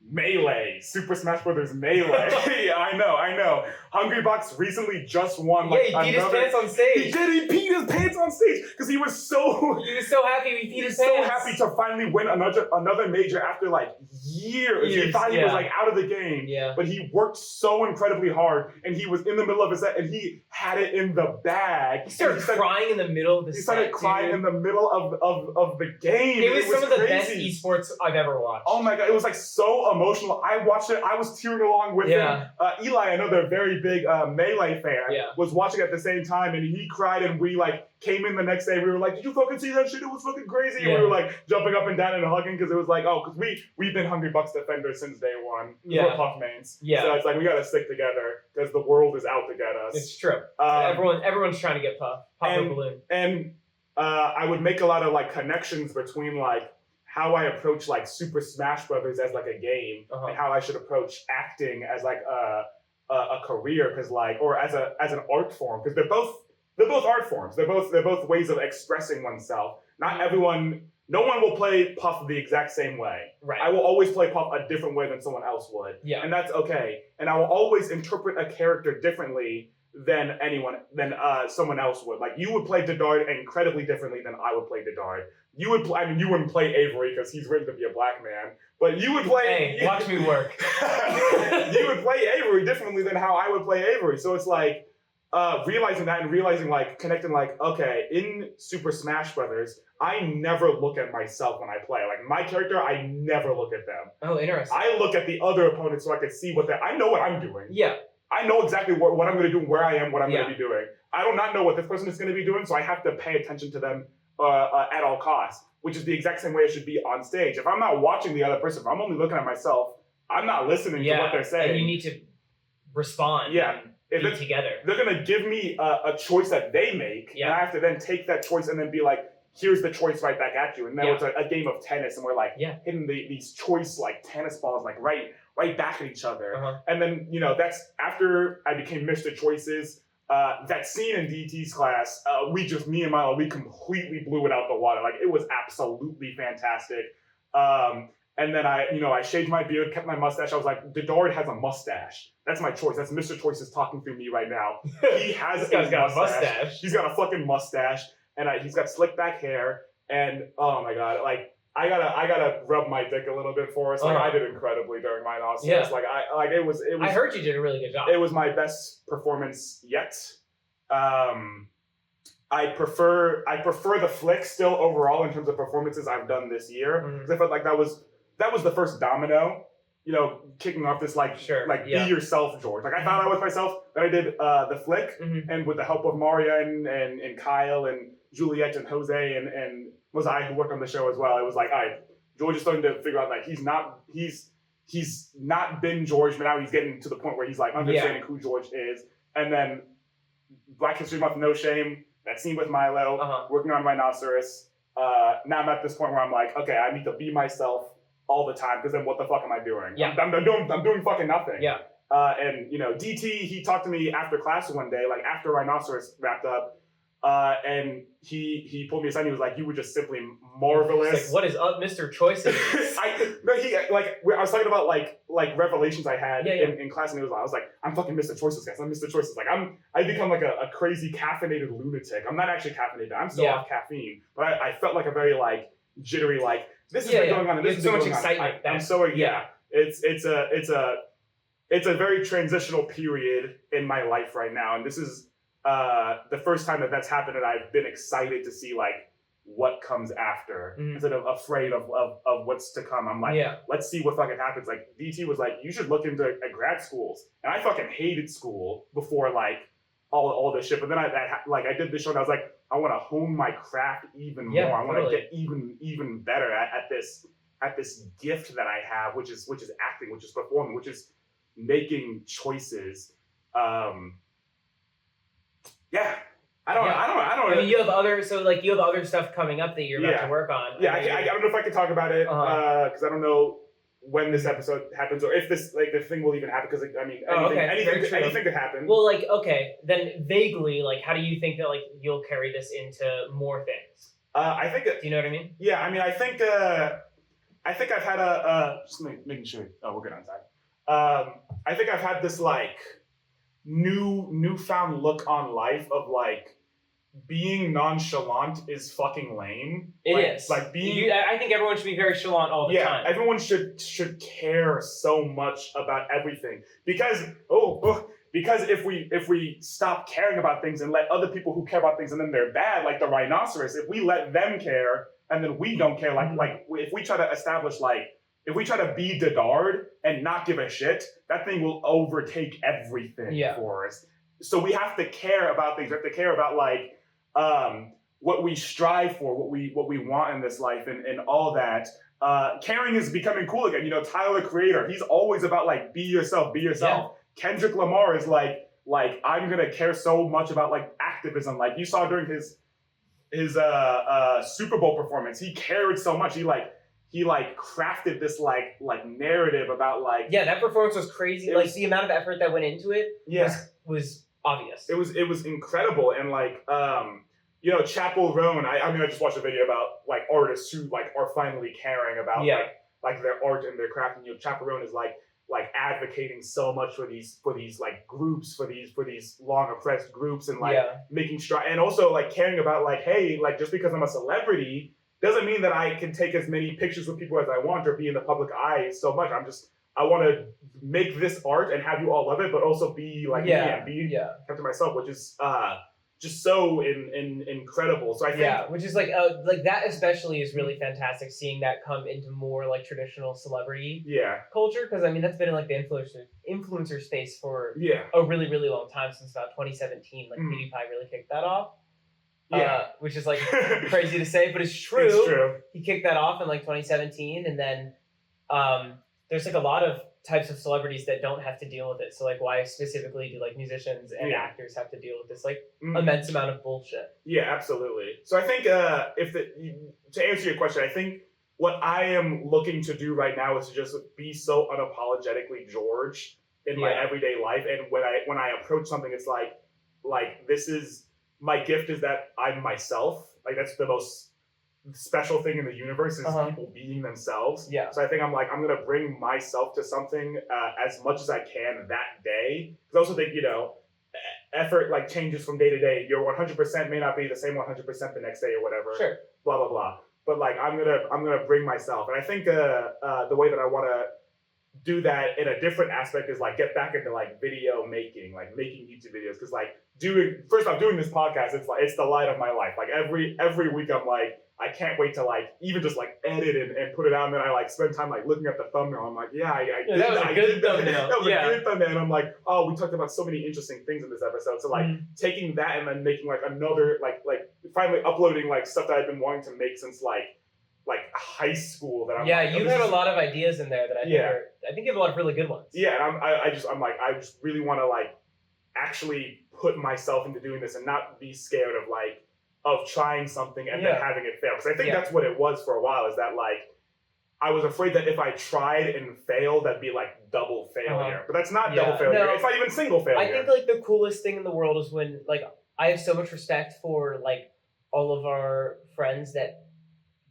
Melee, Super Smash Brothers Melee. Yeah, I know. Hungrybox recently just won. Like, he peed his pants on stage. He did. He peed his pants on stage because he was so. He was so happy. He peed his pants. So happy to finally win another major after like years. He thought he was like out of the game. Yeah. But he worked so incredibly hard, and he was in the middle of his set, and he had it in the bag. He started crying in the middle of the set. He started crying in the middle of the game. It was some of the best esports I've ever watched. Oh my god, it was like so emotional. I watched it. I was tearing along with him. Eli, another very big Melee fan, was watching at the same time, and he cried. And we like came in the next day. We were like, "Did you fucking see that shit? It was fucking crazy." And we were like jumping up and down and hugging because it was like, because we've been Hungry Bucks defenders since day one. We're Puff mains. So it's like we gotta stick together because the world is out to get us. It's true. Everyone's trying to get Puff or Balloon. And I would make a lot of like connections between like how I approach like Super Smash Brothers as like a game and how I should approach acting as like a career, because like, or as an art form, because they're both art forms. They're both ways of expressing oneself. No one will play Puff the exact same way. Right. I will always play Puff a different way than someone else would. Yeah. And that's okay. And I will always interpret a character differently than someone else would. Like, you would play Dedard incredibly differently than I would play Dedard. You wouldn't play Avery because he's written to be a black man, but you would play. Hey, watch me work. You would play Avery differently than how I would play Avery. So it's like realizing that and realizing like connecting like, okay, in Super Smash Brothers, I never look at myself when I play. Like, my character, I never look at them. Oh, interesting. I look at the other opponents so I can see I know what I'm doing. Yeah. I know exactly what I'm going to do, where I am, what I'm going to be doing. I do not know what this person is going to be doing, so I have to pay attention to them at all costs, which is the exact same way it should be on stage. If I'm not watching the other person, if I'm only looking at myself, I'm not listening to what they're saying. And you need to respond. Yeah. And be together. They're going to give me a choice that they make, and I have to then take that choice and then be like, here's the choice right back at you. And then it's a game of tennis, and we're like hitting these choice like tennis balls like right back at each other. And then, that's after I became Mr. Choices. That scene in DT's class, me and Milo, we completely blew it out the water. Like, it was absolutely fantastic. And then I shaved my beard, kept my mustache. I was like, Dedard has a mustache. That's my choice. That's Mr. Choices talking through me right now. He has got a mustache. He's got a fucking mustache, and he's got slick back hair. And oh my god, like, I gotta rub my dick a little bit for us. Like, I did incredibly during my Rhinoceros. Like, it was. I heard you did a really good job. It was my best performance yet. I prefer the flick still overall in terms of performances I've done this year, because I felt like that was the first domino, kicking off this be yourself, George. Like, I found out with myself that I did the flick, and with the help of Maria and Kyle and Juliet and Jose and Mosiah, who worked on the show as well. It was like, all right, George is starting to figure out that he's not been George, but now he's getting to the point where he's like understanding who George is. And then Black History Month, No Shame, that scene with Milo, working on Rhinoceros. Now I'm at this point where I'm like, okay, I need to be myself all the time, because then what the fuck am I doing? Yeah. I'm doing fucking nothing. Yeah. And DT, he talked to me after class one day, like after Rhinoceros wrapped up, and he pulled me aside and he was like, you were just simply marvelous. Like, what is up, Mr. Choices? I was talking about like revelations I had in class, and I was like, I'm fucking Mr. Choices, guys. I'm Mr. Choices. Like, I become like a crazy caffeinated lunatic. I'm not actually caffeinated. I'm still off caffeine, but I felt like a very like jittery, like, this has been going on, and this is so much excitement. I'm so It's a very transitional period in my life right now, and this is the first time that's happened, and I've been excited to see like what comes after instead of afraid of what's to come. I'm like, let's see what fucking happens. Like, DT was like, you should look into grad schools, and I fucking hated school before like all this shit. But then I did this show and I was like, I want to hone my craft even more. I want to get even better at this gift that I have, which is acting, which is performing, which is making choices. I don't. I mean, you have other stuff coming up that you're about to work on. I don't know if I can talk about it because I don't know when this episode happens or if this the thing will even happen. Because anything could happen. Well, then vaguely, how do you think that you'll carry this into more things? I think. Do you know what I mean? Yeah, I mean, I think I've had just making sure. Oh, we're good on time. I think I've had this newfound look on life of being nonchalant is fucking lame. It is. I think everyone should be very chalant all the time. Yeah, everyone should care so much about everything because if we stop caring about things and let other people who care about things and then they're bad, like the rhinoceros, if we let them care and then we don't care, if we try to establish if we try to be Dedard and not give a shit, that thing will overtake everything for us. So we have to care about things. We have to care about what we strive for, what we want in this life, and all that. Caring is becoming cool again. Tyler the Creator, he's always about be yourself, be yourself. Yeah. Kendrick Lamar is I'm gonna care so much about activism. You saw during his Super Bowl performance, he cared so much. He crafted this narrative about that performance was crazy. The amount of effort that went into it was obvious. It was incredible. And Chapel Roan, I just watched a video about artists who are finally caring about their art and their craft. And Chapel Roan is advocating so much for these groups, for these long oppressed groups, and making stride, and also caring about hey, just because I'm a celebrity doesn't mean that I can take as many pictures with people as I want or be in the public eye so much. I want to make this art and have you all love it, but also be me and be kept to myself, which is just so incredible. So I think which is that especially is really fantastic. Seeing that come into more traditional celebrity culture, because that's been in the influencer space for a really really long time, since about 2017. PewDiePie really kicked that off. Which is crazy to say, but it's true. It's true. He kicked that off in 2017, and then there's a lot of types of celebrities that don't have to deal with it. So why specifically do musicians and actors have to deal with this immense amount of bullshit? Yeah, absolutely. So I think to answer your question, I think what I am looking to do right now is to just be so unapologetically George in my everyday life, and when I approach something, it's this is. My gift is that I'm myself. That's the most special thing in the universe is people being themselves. Yeah. So I think I'm gonna bring myself to something as much as I can that day. Because I also think effort changes from day to day. Your 100% may not be the same 100% the next day or whatever. Sure. Blah blah blah. But I'm gonna bring myself, and I think the way that I want to do that in a different aspect is get back into video making, making YouTube videos, because doing this podcast, it's the light of my life. Every week I'm I can't wait to even just edit and put it out, and then I spend time looking at the thumbnail. I'm I did that was a good thumbnail. That was a good thumbnail, and I'm oh, we talked about so many interesting things in this episode. So taking that and then making another finally uploading stuff that I've been wanting to make since high school. That I'm you had a lot of ideas in there that I think you have a lot of really good ones. Yeah, and I just really want to actually put myself into doing this and not be scared of trying something and then having it fail. Because I think that's what it was for a while, is that I was afraid that if I tried and failed, that'd be double failure. But that's not double failure. No. It's not even single failure. I think the coolest thing in the world is when I have so much respect for all of our friends that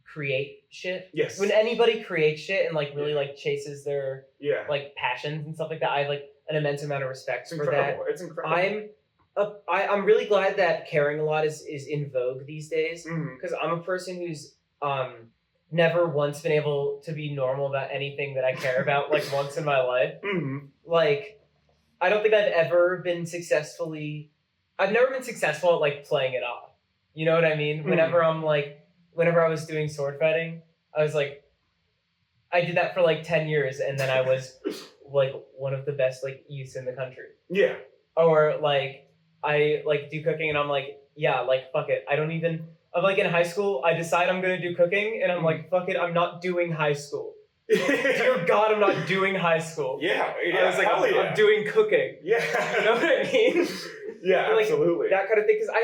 create shit. Yes. When anybody creates shit and really chases their passions and stuff like that, I have an immense amount of respect for that. It's incredible. I'm really glad that caring a lot is in vogue these days, because I'm a person who's never once been able to be normal about anything that I care about once in my life. I don't think I've never been successful at playing it off. You know what I mean? Whenever I was doing sword fighting, I was I did that for 10 years, and then I was one of the best youths in the country. Yeah. Or I like do cooking, and I'm like, yeah, like fuck it. I'm like in high school. I decide I'm gonna do cooking, and I'm like, fuck it. I'm not doing high school. Dear God, I'm not doing high school. Yeah. I was like, I'm doing cooking. Yeah. You know what I mean? Yeah, like, absolutely. That kind of thing. Because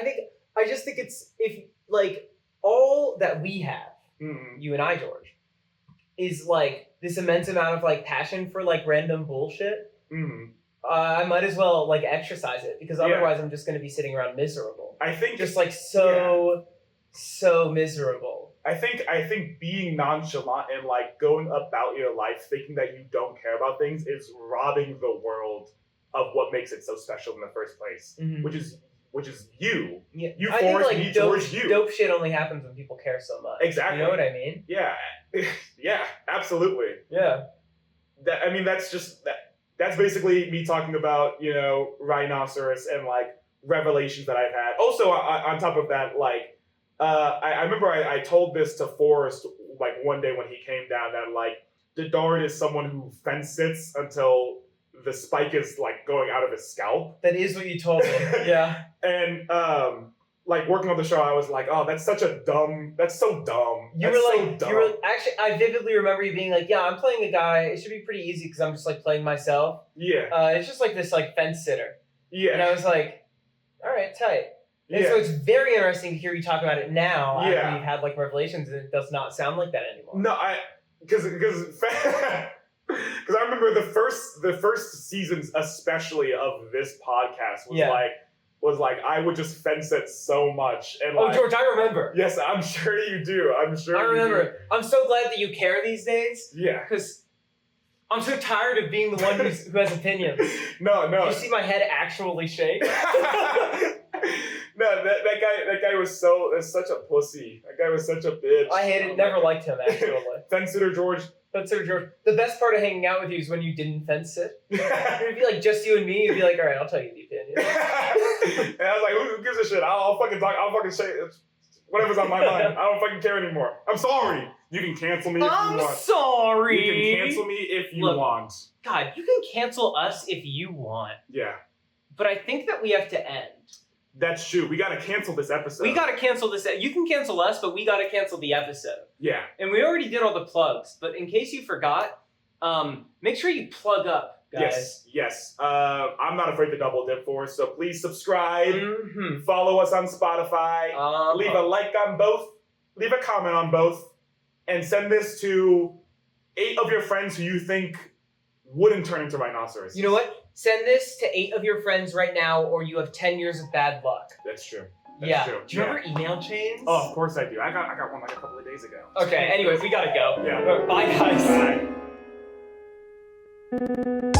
I just think it's if like all that we have, you and I, George, is like this immense amount of like passion for like random bullshit. I might as well like exercise it because otherwise I'm just going to be sitting around miserable. I think just like so miserable. I think being nonchalant and like going about your life thinking that you don't care about things is robbing the world of what makes it so special in the first place, which is you. Yeah. You, I Forrest, think, like, me, George, you. Dope shit only happens when people care so much. Exactly. You know what I mean? Yeah. Yeah, absolutely. Yeah. That's basically me talking about, Rhinoceros and like revelations that I've had. Also, on top of that, like, I remember I told this to Forrest like one day when he came down that like the Dard is someone who fence sits until the spike is like going out of his scalp. That is what you told me. Yeah. And like working on the show, I was like, oh, that's so dumb. Actually, I vividly remember you being like, yeah, I'm playing a guy. It should be pretty easy because I'm just like playing myself. Yeah. It's just like this like fence sitter. Yeah. And I was like, all right, tight. And so it's very interesting to hear you talk about it now after you've had like revelations, and it does not sound like that anymore. No, because I remember the first seasons especially of this podcast was like I would just fence it so much. And George, I remember. Yes, I'm sure you do. I remember. I'm so glad that you care these days. Yeah. Because I'm so tired of being the one who has opinions. No. You see my head actually shake? No, that guy was such a pussy. That guy was such a bitch. I hated, never liked him actually. Fence sitter George. The best part of hanging out with you is when you didn't fence sit. It'd be like just you and me. You'd be like, all right, I'll tell you the opinion. And I was like, who gives a shit? I'll fucking talk. I'll fucking say whatever's on my mind. I don't fucking care anymore. I'm sorry. You can cancel me if you want. I'm sorry. You can cancel me if you want. God, you can cancel us if you want. Yeah. But I think that we have to end. That's true. We gotta cancel this episode. We gotta cancel this. You can cancel us, but we gotta cancel the episode. Yeah. And we already did all the plugs, but in case you forgot, make sure you plug up, guys. Yes. I'm not afraid to double dip for us, so please subscribe. Follow us on Spotify. Leave a like on both. Leave a comment on both. And send this to 8 of your friends who you think wouldn't turn into rhinoceros. You know what? Send this to 8 of your friends right now, or you have 10 years of bad luck. That's true. True. Do you remember email chains? Oh, of course I do. I got one like a couple of days ago. Okay, anyways, we gotta go. Yeah. Bye, guys. Bye.